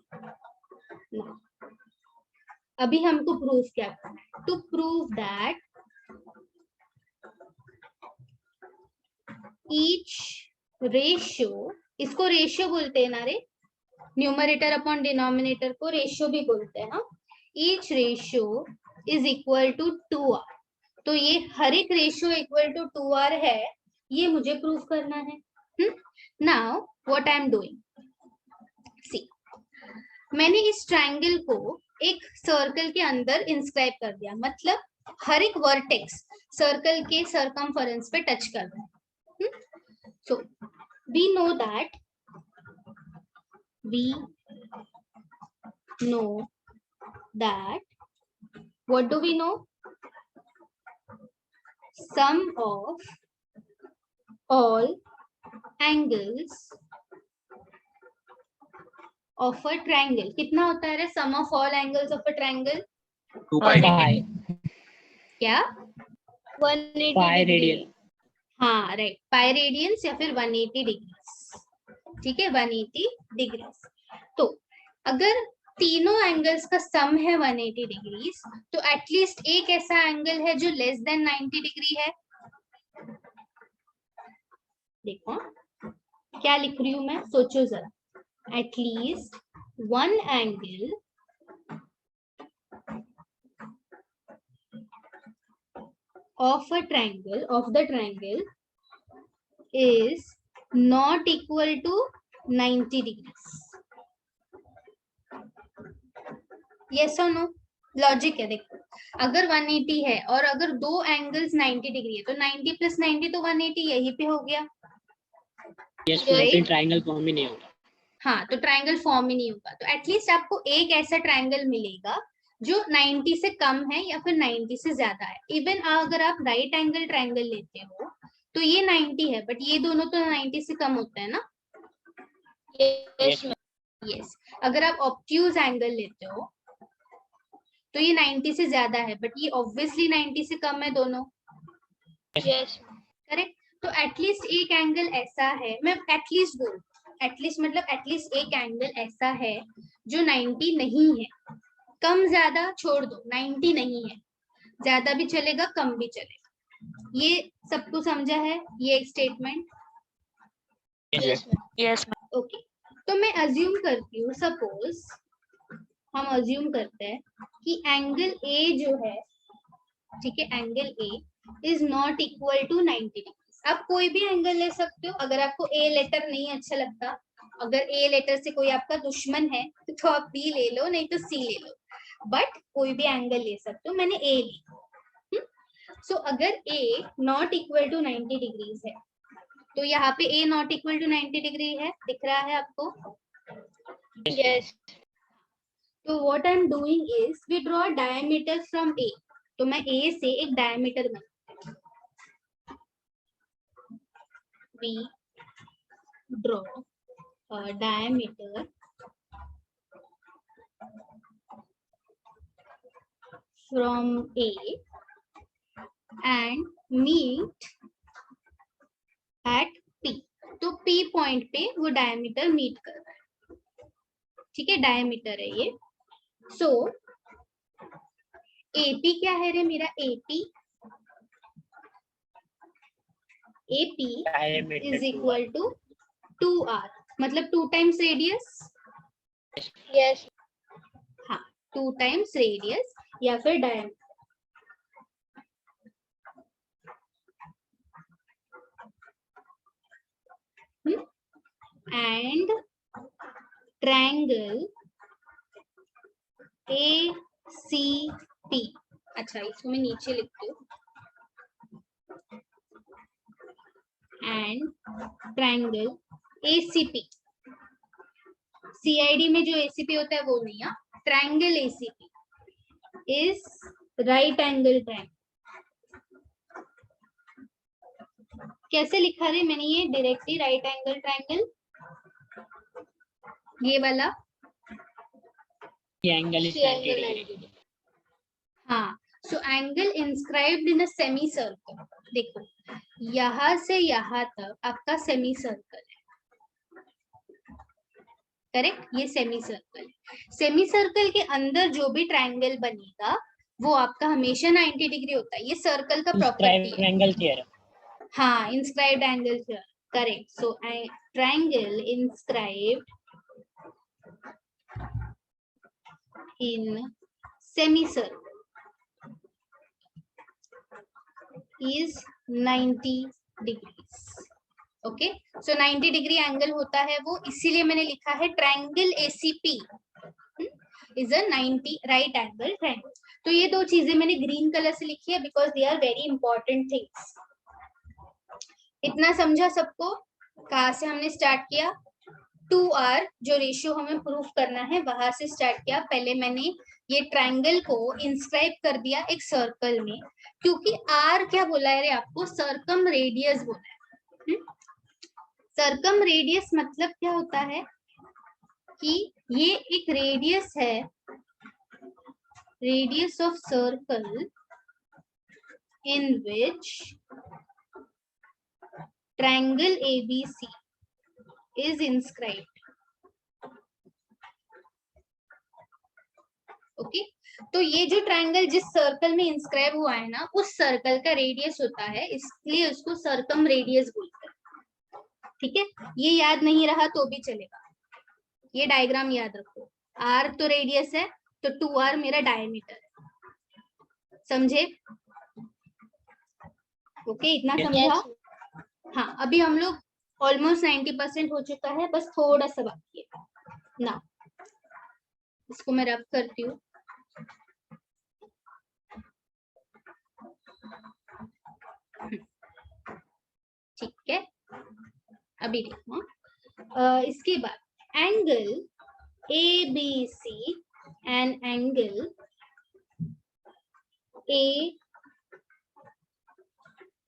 [SPEAKER 4] अभी हमको प्रूफ क्या करना है, to prove that each ratio, इसको रेशियो बोलते हैं ना रे, न्यूमरेटर अपॉन डिनोमिनेटर को रेशियो भी बोलते हैं ना। Each ratio is equal to 2r, तो ये हर एक रेशियो इक्वल टू 2r है, ये मुझे प्रूफ करना है। Now what I am doing, see, मैंने इस ट्रायंगल को एक सर्कल के अंदर इंस्क्राइब कर दिया, मतलब हर एक वर्टेक्स सर्कल के सर्कमफरेंस पे टच कर रहा है। So we know that what do we know? Sum of all angles of a triangle कितना होता है रे? Sum of all angles of a triangle
[SPEAKER 5] 2 pi d.
[SPEAKER 1] 5
[SPEAKER 4] क्या?
[SPEAKER 3] 180
[SPEAKER 1] 5
[SPEAKER 3] degree.
[SPEAKER 1] रेडियन।
[SPEAKER 4] हाँ राइट, पाई रेडियंस या फिर 180 डिग्री। ठीक है, 180 डिग्री। तो अगर तीनों एंगल्स का सम है 180 डिग्री, तो एटलीस्ट एक ऐसा एंगल है जो लेस देन 90 डिग्री है। देखो क्या लिख रही हूं मैं, सोचो जरा, at least one angle of a triangle, of the triangle is not equal to 90 degrees. Yes or no? Logic है, देखो अगर 180 है और अगर दो एंगल्स 90 डिग्री है, तो 90 प्लस 90 तो 180 यही पे हो गया।
[SPEAKER 1] यस मैम, ट्रायंगल फॉर्म ही नहीं होगा।
[SPEAKER 4] हाँ, तो ट्रायंगल फॉर्म ही नहीं होगा। तो एटलीस्ट आपको एक ऐसा ट्रायंगल मिलेगा जो 90 से कम है या फिर 90 से ज्यादा है। इवन अगर आप राइट एंगल ट्रायंगल लेते हो तो ये 90 है, बट ये दोनों तो 90 से कम होता है ना। यस, अगर आप ऑब्ट्यूज एंगल लेते हो तो ये 90 से ज्यादा है, बट ये ऑब्वियसली 90 से कम है दोनों।
[SPEAKER 3] Yes
[SPEAKER 4] correct. तो एटलीस्ट एक एंगल ऐसा है, मैं एटलीस्ट बोल, एटलीस्ट मतलब एटलीस्ट एक एंगल ऐसा है जो 90 नहीं है। कम ज्यादा छोड़ दो, 90 नहीं है, ज्यादा भी चलेगा कम भी चलेगा। ये सबको समझा है ये एक स्टेटमेंट?
[SPEAKER 3] यस
[SPEAKER 4] ओके, तो मैं अज्यूम करती हूँ, सपोज हम अज्यूम करते हैं कि एंगल ए जो है, ठीक है, angle A is not equal to 90 degree. आप कोई भी एंगल ले सकते हो, अगर आपको ए लेटर नहीं अच्छा लगता, अगर ए लेटर से कोई आपका दुश्मन है तो आप बी ले लो, नहीं तो सी ले लो, बट कोई भी एंगल ले सकते हो। मैंने ए ली। सो अगर A not equal to 90 degrees है, तो यहाँ पे A not equal to 90 degree है, दिख रहा है आपको?
[SPEAKER 3] यस
[SPEAKER 4] तो what I am doing is we draw diameter from A. तो मैं ए से एक डायमीटर बनाती हूँ। We draw diameter from A and meet at P। तो P पॉइंट पे वो डायमीटर मीट कर रहा है, ठीक है, डायमीटर है ये। सो AP क्या है रे मेरा? AP is equal to 2r, मतलब 2 टाइम्स रेडियस।
[SPEAKER 3] यस
[SPEAKER 4] हाँ, 2 टाइम्स रेडियस या फिर डायमीटर। एंड ट्रायंगल ACP, अच्छा इसको मैं नीचे लिखती हूँ, एंड ट्रायंगल ACP। CID में जो ACP होता है वो नहीं, है triangle ACP is right angle triangle. कैसे लिखा रे मैंने ये डायरेक्टली? राइट एंगल ट्रायंगल ये वाला
[SPEAKER 1] एंगल इज 90 डिग्री।
[SPEAKER 4] हाँ, so angle inscribed in a semicircle. देखो यहाँ से यहाँ तक आपका सेमी सर्कल है, करेक्ट, ये सेमी सर्कल है। सेमी सर्कल के अंदर जो भी ट्रायंगल बनेगा वो आपका हमेशा 90 डिग्री होता है। ये सर्कल का प्रॉपर्टी है।
[SPEAKER 1] Angle theorem.
[SPEAKER 4] हाँ, inscribed angle theorem, correct. So triangle inscribed in semicircle is 90 degrees. Okay, so 90 degree angle होता है वो, इसीलिए मैंने लिखा है triangle ACP is a 90 right angle triangle. तो ये दो चीजें मैंने ग्रीन कलर से लिखी है because they are very important things. इतना समझा सबको? कहाँ से हमने स्टार्ट किया? 2R जो रेशियो हमें प्रूफ करना है वहां से स्टार्ट किया। पहले मैंने ये ट्रायंगल को इंस्क्राइब कर दिया एक सर्कल में, क्योंकि R क्या बोला है रे आपको? सर्कम रेडियस बोला है। सर्कम रेडियस मतलब क्या होता है कि ये एक रेडियस है, radius of circle in which triangle ABC is inscribed. Okay, तो ये जो ट्रायंगल जिस सर्कल में इंस्क्राइब हुआ है ना, उस सर्कल का रेडियस होता है, इसलिए उसको सर्कम रेडियस बोलते हैं। ठीक है, ये याद नहीं रहा तो भी चलेगा, ये डायग्राम याद रखो। R तो रेडियस है, तो 2R मेरा डायमीटर है। समझे? ओके, इतना समझा? हाँ, अभी हम लोग ऑलमोस्ट 90% हो चुका है, बस थोड़ा सा बाकी है ना। इसको मैं रब करती हूँ। ठीक है, अभी देखो इसके बाद angle ABC and angle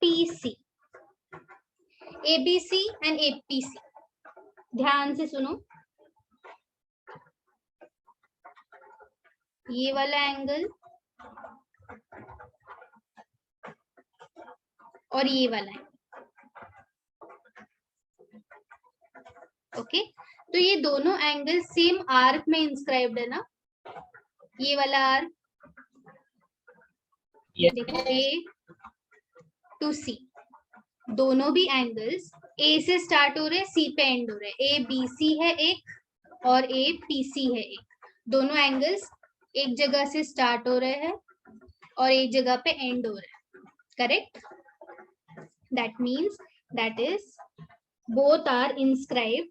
[SPEAKER 4] APC, ABC and APC, ध्यान से सुनो। ये वाला एंगल और ये वाला एंगल, ओके। तो ये दोनों एंगल सेम आर्क में इंस्क्राइब्ड है ना, ये वाला आर्क देखो A to C, दोनों भी एंगल्स A से स्टार्ट हो रहे हैं, C पे एंड हो रहे हैं। ABC है एक और APC है एक, दोनों एंगल्स एक जगह से स्टार्ट हो रहे हैं और एक जगह पे एंड हो रहे हैं, correct? That means that is both are inscribed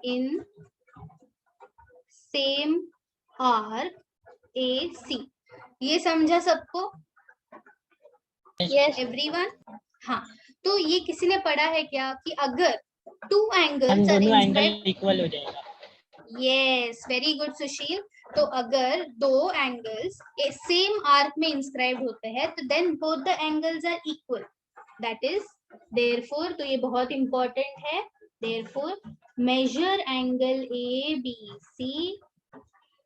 [SPEAKER 4] in same arc AC। ये समझा सबको?
[SPEAKER 3] Yes.
[SPEAKER 4] एवरीवन? हाँ, तो ये किसी ने पढ़ा है क्या कि अगर टू
[SPEAKER 1] हम
[SPEAKER 4] एंगल्स
[SPEAKER 1] दोनों एंगल इक्वल हो जाएगा।
[SPEAKER 4] Yes, very good Sushil. तो अगर दो एंगल्स सेम आर्क में इंस्क्राइब्ड होते हैं तो then both the angles are equal, that is therefore, तो ये बहुत इंपॉर्टेंट है, therefore major angle ABC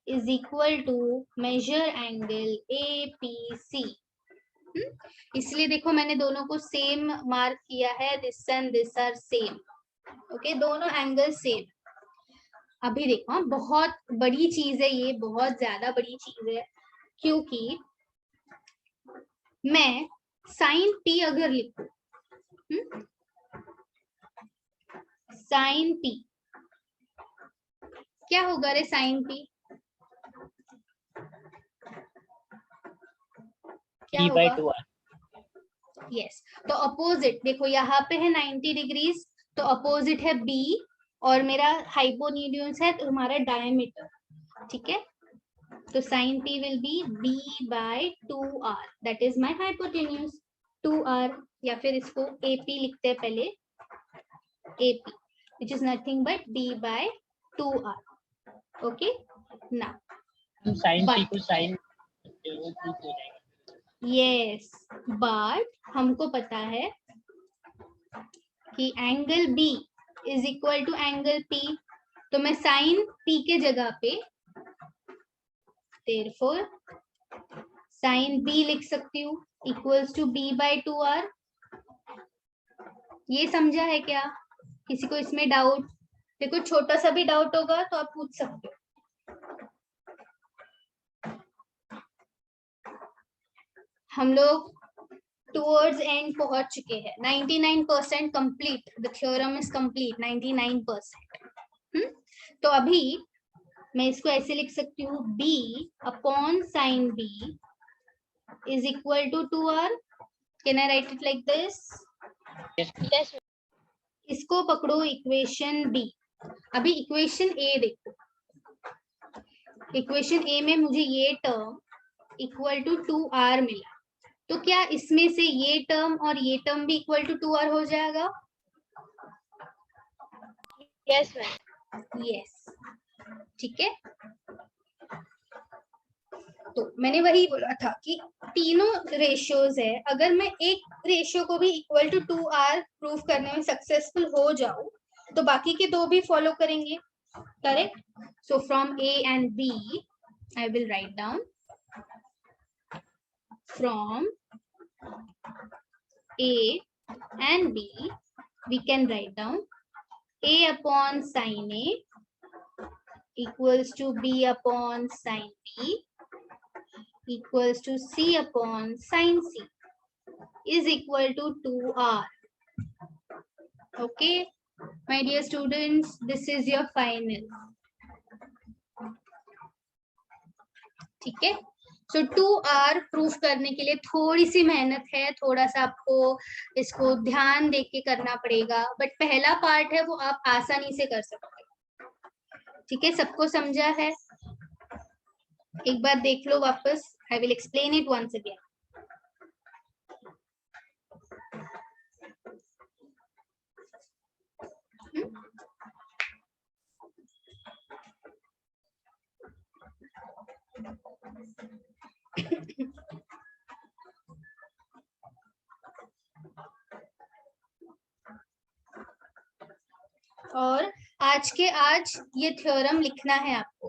[SPEAKER 4] is equal to measure angle APC। इसलिए देखो मैंने दोनों को सेम मार्क किया है, this and this are same, okay, दोनों एंगल सेम। अभी देखो बहुत बड़ी चीज है ये, बहुत ज्यादा बड़ी चीज है, क्योंकि मैं साइन P अगर लिखूं, साइन P क्या होगा रे? साइन P क्या होगा? यस, तो अपोजिट देखो यहाँ पे है 90 डिग्रीज, तो अपोजिट है B और मेरा हाइपोटेन्यूज है तुम्हारा डायमीटर, ठीक है? तो sine P will be B by 2R, that is my hypotenuse 2R, या फिर इसको AP लिखते हैं पहले, AP which is nothing but B by 2R, okay? Now
[SPEAKER 1] हम साइन P को साइन हो जाएगा।
[SPEAKER 4] यस, बट हमको पता है कि angle B is equal to angle P, तो मैं साइन पी के जगह पे therefore साइन बी लिख सकती हूँ equals to be by 2r। ये समझा है क्या? किसी को इसमें डाउट? देखो छोटा सा भी डाउट होगा तो आप पूछ सकते हो। हम लोग टुवर्ड्स एंड पहुंच चुके हैं। 99% complete, the theorem is complete 99%। तो अभी मैं इसको ऐसे लिख सकती हूँ, b upon sine b is equal to 2r। Can I write it like this?
[SPEAKER 3] Yes.
[SPEAKER 4] इसको पकड़ो इक्वेशन बी। अभी इक्वेशन ए देखो, इक्वेशन ए में मुझे ये टर्म इक्वल टू 2r मिला, तो क्या इसमें से ये टर्म और ये टर्म भी इक्वल टू 2r हो जाएगा?
[SPEAKER 3] Yes, ma'am.
[SPEAKER 4] यस, ठीक है। तो मैंने वही बोला था कि तीनों रेशियोज है, अगर मैं एक रेशियो को भी इक्वल टू 2r प्रूव करने में सक्सेसफुल हो जाऊं तो बाकी के दो भी फॉलो करेंगे, correct? So from a and b I will write down, from a and b we can write down a upon sin a equals to b upon sin b equals to c upon sin c is equal to 2r. Okay, my dear students, this is your final. ठीक है, सो 2r proof करने के लिए थोड़ी सी मेहनत है, थोड़ा सा आपको इसको ध्यान दे के करना पड़ेगा, बट पहला पार्ट है वो आप आसानी से कर सकते हो। ठीक है, सबको समझा है? एक बार देख लो वापस, I will explain it once again. और आज के आज ये थ्योरम लिखना है आपको।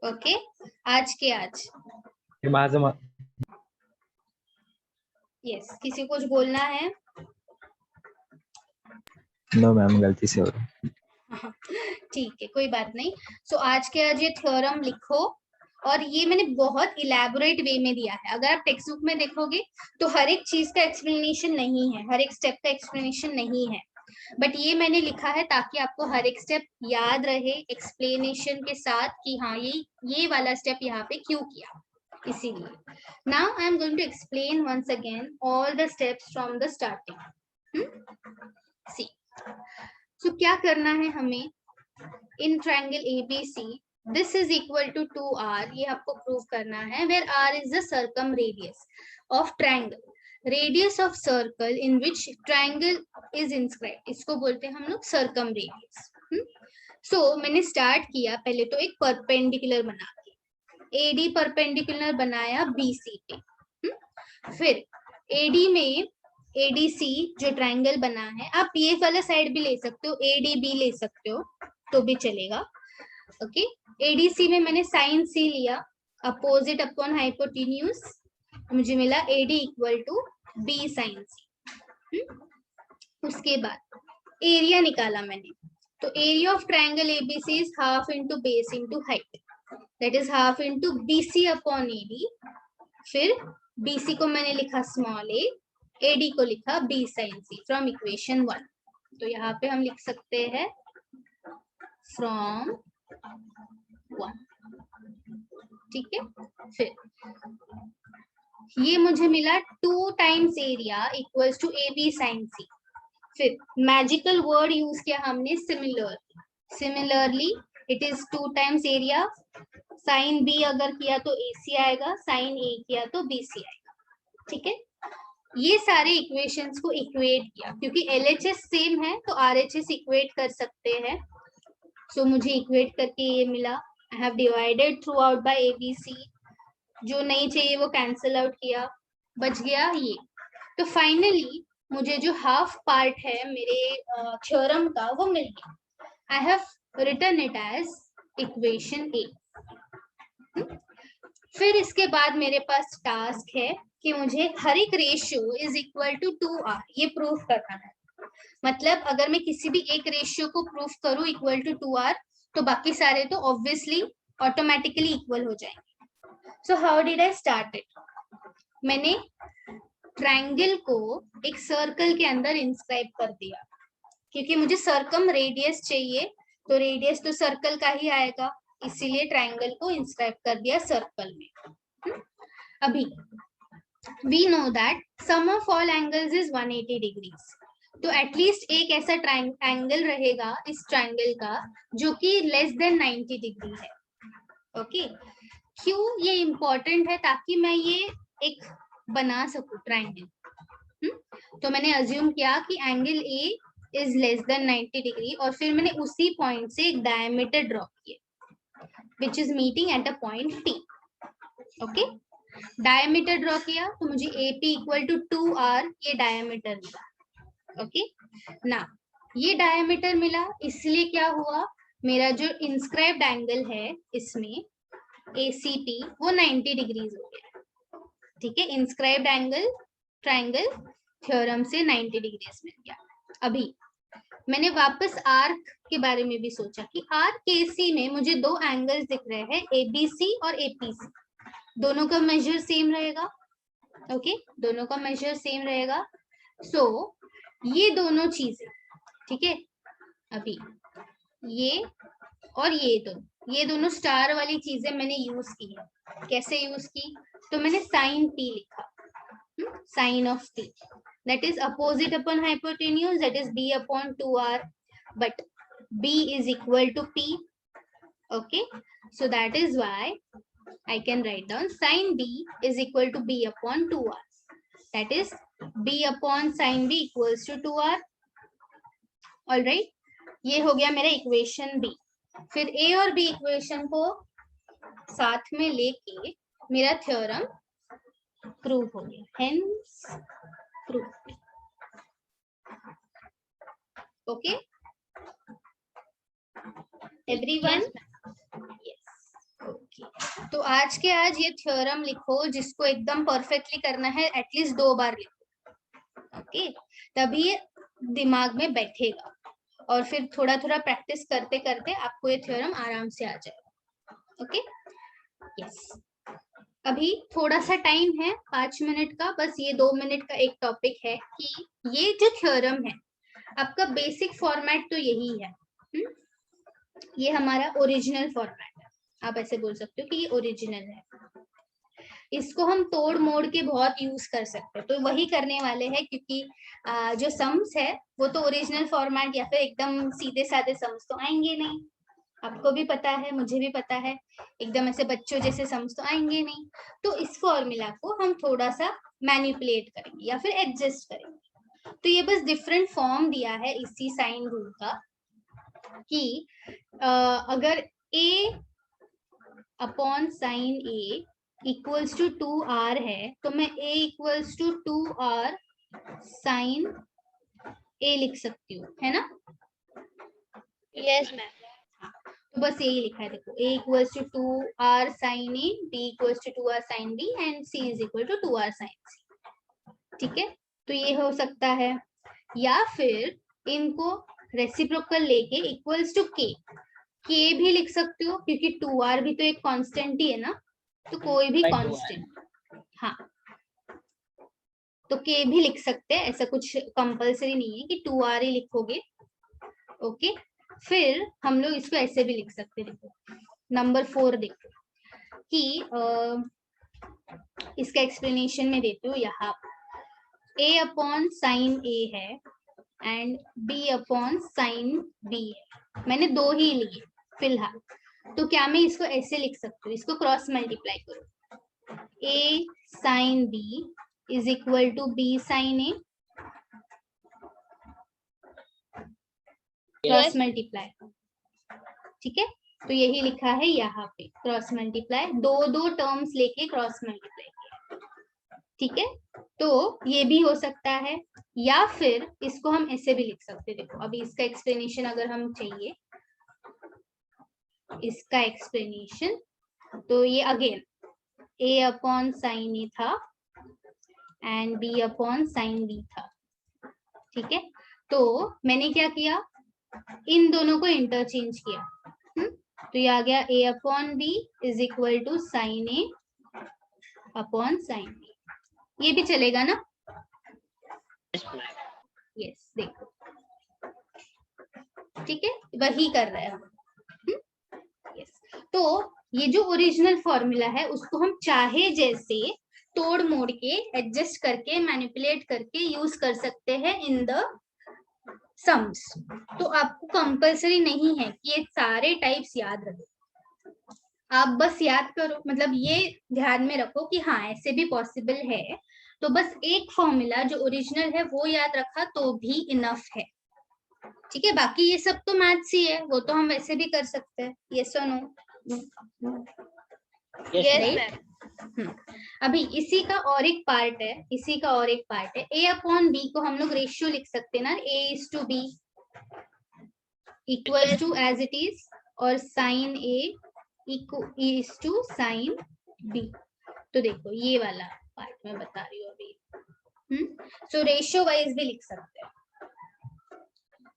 [SPEAKER 4] ओके, आज के आज। यस, किसी को कुछ बोलना है?
[SPEAKER 7] नो मैम, गलती से हो रहा।
[SPEAKER 4] ठीक है, कोई बात नहीं। सो आज के आज ये थ्योरम लिखो, और ये मैंने बहुत इलेबोरेट वे में दिया है। अगर आप टेक्स्ट बुक में देखोगे तो हर एक चीज का एक्सप्लेनेशन नहीं है, हर एक स्टेप का एक्सप्लेनेशन नहीं है, बट ये मैंने लिखा है ताकि आपको हर एक स्टेप याद रहे एक्सप्लेनेशन के साथ कि हाँ ये वाला स्टेप यहाँ पे क्यों किया, इसीलिए। Now I am going to explain once again all the steps from the starting. See, so क्या करना है हमें? In triangle ABC this is equal to 2r, ये आपको प्रूव करना है, where r is the circumradius of triangle, radius of circle in which triangle is inscribed, इसको बोलते हैं हम लोग circumradius। सो मैंने स्टार्ट किया पहले तो एक परपेंडिकुलर बना के, AD परपेंडिकुलर बनाया BC पे, फिर AD में ADC जो ट्रायंगल बना है, आप ये वाला साइड भी ले सकते हो, ADB ले सकते हो तो भी चलेगा। ओके, ADC में मैंने साइन C लिया, अपोजिट अपॉन हाइपोटेन्यूज, मुझे मिला AD equal to B sine C। उसके बाद एरिया निकाला मैंने, तो area of triangle ABC is half into base into height, that is half into BC upon AD। फिर BC को मैंने लिखा स्मॉल a, AD को लिखा B sine C from equation 1। तो यहाँ पे हम लिख सकते हैं फ्रॉम 1, ठीक है। फिर ये मुझे मिला 2 times area equals to AB sine C। फिर मैजिकल वर्ड यूज किया हमने similarly, it is 2 times area, sine B अगर किया तो AC आएगा, साइन A किया तो BC आएगा, ठीक है। ये सारे इक्वेशंस को इक्वेट किया, क्योंकि LHS सेम है तो RHS इक्वेट कर सकते हैं। सो मुझे इक्वेट करके ये मिला, I have divided through out by ABC, जो नहीं चाहिए वो कैंसिल आउट किया, बच गया ये। तो फाइनली मुझे जो हाफ पार्ट है मेरे थ्योरम का वो मिल गया। I have written it as equation A. फिर इसके बाद मेरे पास टास्क है कि मुझे हर एक ratio is equal to 2r ये प्रूफ करना है। मतलब अगर मैं किसी भी एक रेशियो को प्रूफ करूं इक्वल टू 2r तो बाकी सारे तो ऑब्वियसली ऑटोमेटिकली इक्वल हो जाएंगे। So how did I start it? मैंने ट्रायंगल को एक सर्कल के अंदर इंस्क्राइब कर दिया, क्योंकि मुझे सर्कम रेडियस चाहिए, तो रेडियस तो सर्कल का ही आएगा, इसीलिए ट्रायंगल को इंस्क्राइब कर दिया सर्कल में। अभी we know that sum of all angles is 180 degrees, तो एटलीस्ट एक ऐसा एंगल रहेगा इस ट्रायंगल का जो कि लेस देन 90 डिग्री है। ओके, क्यों ये इंपॉर्टेंट है? ताकि मैं ये एक बना सकूं ट्रायंगल। तो मैंने अज्यूम किया कि angle A is less than 90 degree और फिर मैंने उसी पॉइंट से एक डायमीटर ड्रॉ किया which is meeting at a point T. Okay, diameter draw किया तो मुझे AP इक्वल टू 2r ये डायमीटर मिला। ओके, ना ये डायमीटर मिला, इसलिए क्या हुआ, मेरा जो इंस्क्राइब्ड एंगल है इसमें ACT वो 90 डिग्रीज हो गया। ठीक है, इंस्क्राइब्ड एंगल ट्रायंगल थ्योरम से 90 डिग्रीज मिल गया। अभी मैंने वापस आर्क के बारे में भी सोचा कि आर्क AC में मुझे दो एंगल्स दिख रहे हैं ABC और APC, दोनों का मेजर सेम रहेगा। ओके, दोनों का मेजर सेम रहेगा। सो ये दोनों चीजें, ठीक है, अभी ये और ये दोनों स्टार वाली चीजें मैंने यूज की है। कैसे यूज की? तो मैंने साइन P लिखा, sine of T, that is opposite upon hypotenuse, that is B upon 2r, but B is equal to P. Okay, so that is why I can write down sin B is equal to B upon 2r, that is B upon sin B equals to 2r. All right, ये हो गया मेरा equation B। फिर A और B equation को साथ में लेके मेरा थ्योरम प्रूव हो गया, hence proof. Okay everyone? Yes, okay. तो आज के आज ये थ्योरम लिखो, जिसको एकदम परफेक्टली करना है एटलीस्ट 2 बार लिखो। ओके, तभी ये दिमाग में बैठेगा और फिर थोड़ा थोड़ा प्रैक्टिस करते करते आपको ये थ्योरम आराम से आ जाएगा। Okay, yes. अभी थोड़ा सा टाइम है 5 मिनट का, बस ये 2 मिनट का एक टॉपिक है कि ये जो थ्योरम है आपका बेसिक फॉर्मेट तो यही है। ये हमारा ओरिजिनल फॉर्मेट है, आप ऐसे बोल सकते हो कि ये ओरिजिनल है। इसको हम तोड़ मोड़ के बहुत यूज कर सकते हैं, तो वही करने वाले हैं, क्योंकि जो सम्स है वो तो ओरिजिनल फॉर्मेट या फिर एकदम सीधे साधे सम्स तो आएंगे नहीं। आपको भी पता है, मुझे भी पता है, एकदम ऐसे बच्चों जैसे सम्स तो आएंगे नहीं। तो इस फॉर्मूला को हम थोड़ा सा मैनिपुलेट करेंगे या फिर एडजस्ट करेंगे। तो ये बस डिफरेंट फॉर्म दिया है इसी साइन रूल का कि अगर A upon sine A equals to 2r है, तो मैं A equals to 2r sine A लिख सकती हूँ, है ना?
[SPEAKER 3] Yes ma'am.
[SPEAKER 4] तो बस यही लिखा है, देखो A equals to 2r sine A, B equals to 2r sine B and C is equal to 2r sine C। ठीक है, तो ये हो सकता है, या फिर इनको रेसिप्रोकल लेके इक्वल्स टू K भी लिख सकते हो, क्योंकि 2r भी तो एक कांस्टेंट ही है ना, तो कोई भी कांस्टेंट, हाँ, तो K भी लिख सकते हैं, ऐसा कुछ कंपलसरी नहीं है कि 2r ही लिखोगे। ओके, फिर हम लोग इसको ऐसे भी लिख सकते हैं, देखो नंबर 4 देखो कि इसका एक्सप्लेनेशन में देती हूँ। यहाँ A अपॉन साइन A है and B upon sine B है, मैंने 2 ही लिए फिलहाल, तो क्या मैं इसको ऐसे लिख सकती हूँ, इसको क्रॉस मल्टीप्लाई करो, A sine B is equal to B sine A, cross multiply. ठीक है, तो यही लिखा है यहाँ पे क्रॉस मल्टीप्लाई, दो टर्म्स लेके क्रॉस मल्टीप्लाई किया। ठीक है, तो ये भी हो सकता है, या फिर इसको हम ऐसे भी लिख सकते हैं। देखो अभी इसका एक्सप्लेनेशन अगर हम चाहिए, इसका एक्सप्लेनेशन, तो ये अगेन a अपॉन साइन ए था and b upon sine b था। ठीक है, तो मैंने क्या किया, इन दोनों को इंटरचेंज किया। तो ये आ गया a upon b is equal to sine A upon sine b। ये भी चलेगा ना? यस, देखो ठीक है, वही कर रहे हैं हम। यस, तो ये जो ओरिजिनल फॉर्मूला है उसको हम चाहे जैसे तोड़ मोड़ के, एडजस्ट करके, मैनिपुलेट करके यूज कर सकते हैं इन द सम्स। तो आपको कंपल्सरी नहीं है कि ये सारे टाइप्स याद रखो, आप बस याद करो, मतलब ये ध्यान में रखो कि हाँ ऐसे भी पॉसिबल है। तो बस एक फॉर्मूला जो ओरिजिनल है वो याद रखा तो भी इनफ है। ठीक है, बाकी ये सब तो मैथ्स ही है, वो तो हम वैसे भी कर सकते हैं। यस और नो? अभी इसी का और एक पार्ट है, ए अपॉन बी को हम लोग रेशियो लिख सकते हैं ना, A is to be equal to as it is, और sine A is to sine B. तो देखो ये वाला पार्ट मैं बता रही हूँ अभी। सो रेशियो वाइज भी लिख सकते हैं।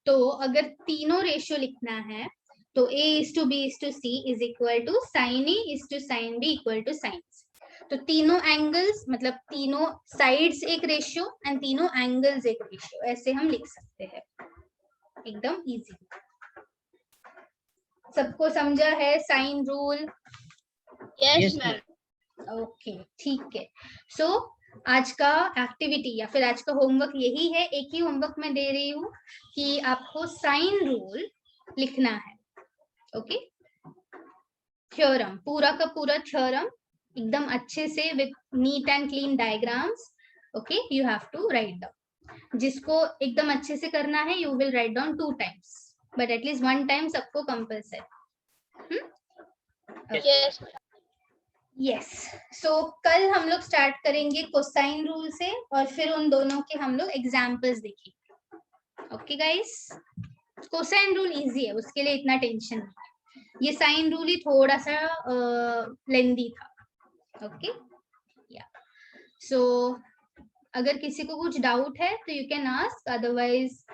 [SPEAKER 4] तो अगर तीनों रेशियो लिखना है तो a is to b is to c is equal to sin a is to sin b equal to sin c। तो तीनों एंगल्स मतलब तीनों साइड्स एक रेशियो एंड तीनों एंगल्स एक रेशियो, ऐसे हम लिख सकते हैं, एकदम इजी। सबको समझा है sine rule?
[SPEAKER 3] Yes ma'am.
[SPEAKER 4] Okay, ठीक है। सो आज का एक्टिविटी या फिर आज का होमवर्क यही है, एक ही होमवर्क मैं दे रही हूँ कि आपको साइन रूल लिखना है। ओके, थ्योरम, पूरा का पूरा थ्योरम एकदम अच्छे से with neat and clean diagrams. Okay, you have to write down. जिसको एकदम अच्छे से करना है you will write down 2 times, but at least 1 time सबको कंपल्सरी।
[SPEAKER 3] यस
[SPEAKER 4] यस, सो कल हम लोग स्टार्ट करेंगे कोसाइन रूल से और फिर उन दोनों के हम लोग एग्जाम्पल्स देखेंगे। Okay guys, cosine rule easy है, उसके लिए इतना टेंशन नहीं है। ये साइन रूल ही थोड़ा सा लेंदी था। ओके, या सो अगर किसी को कुछ डाउट है तो यू कैन आस्क, अदरवाइज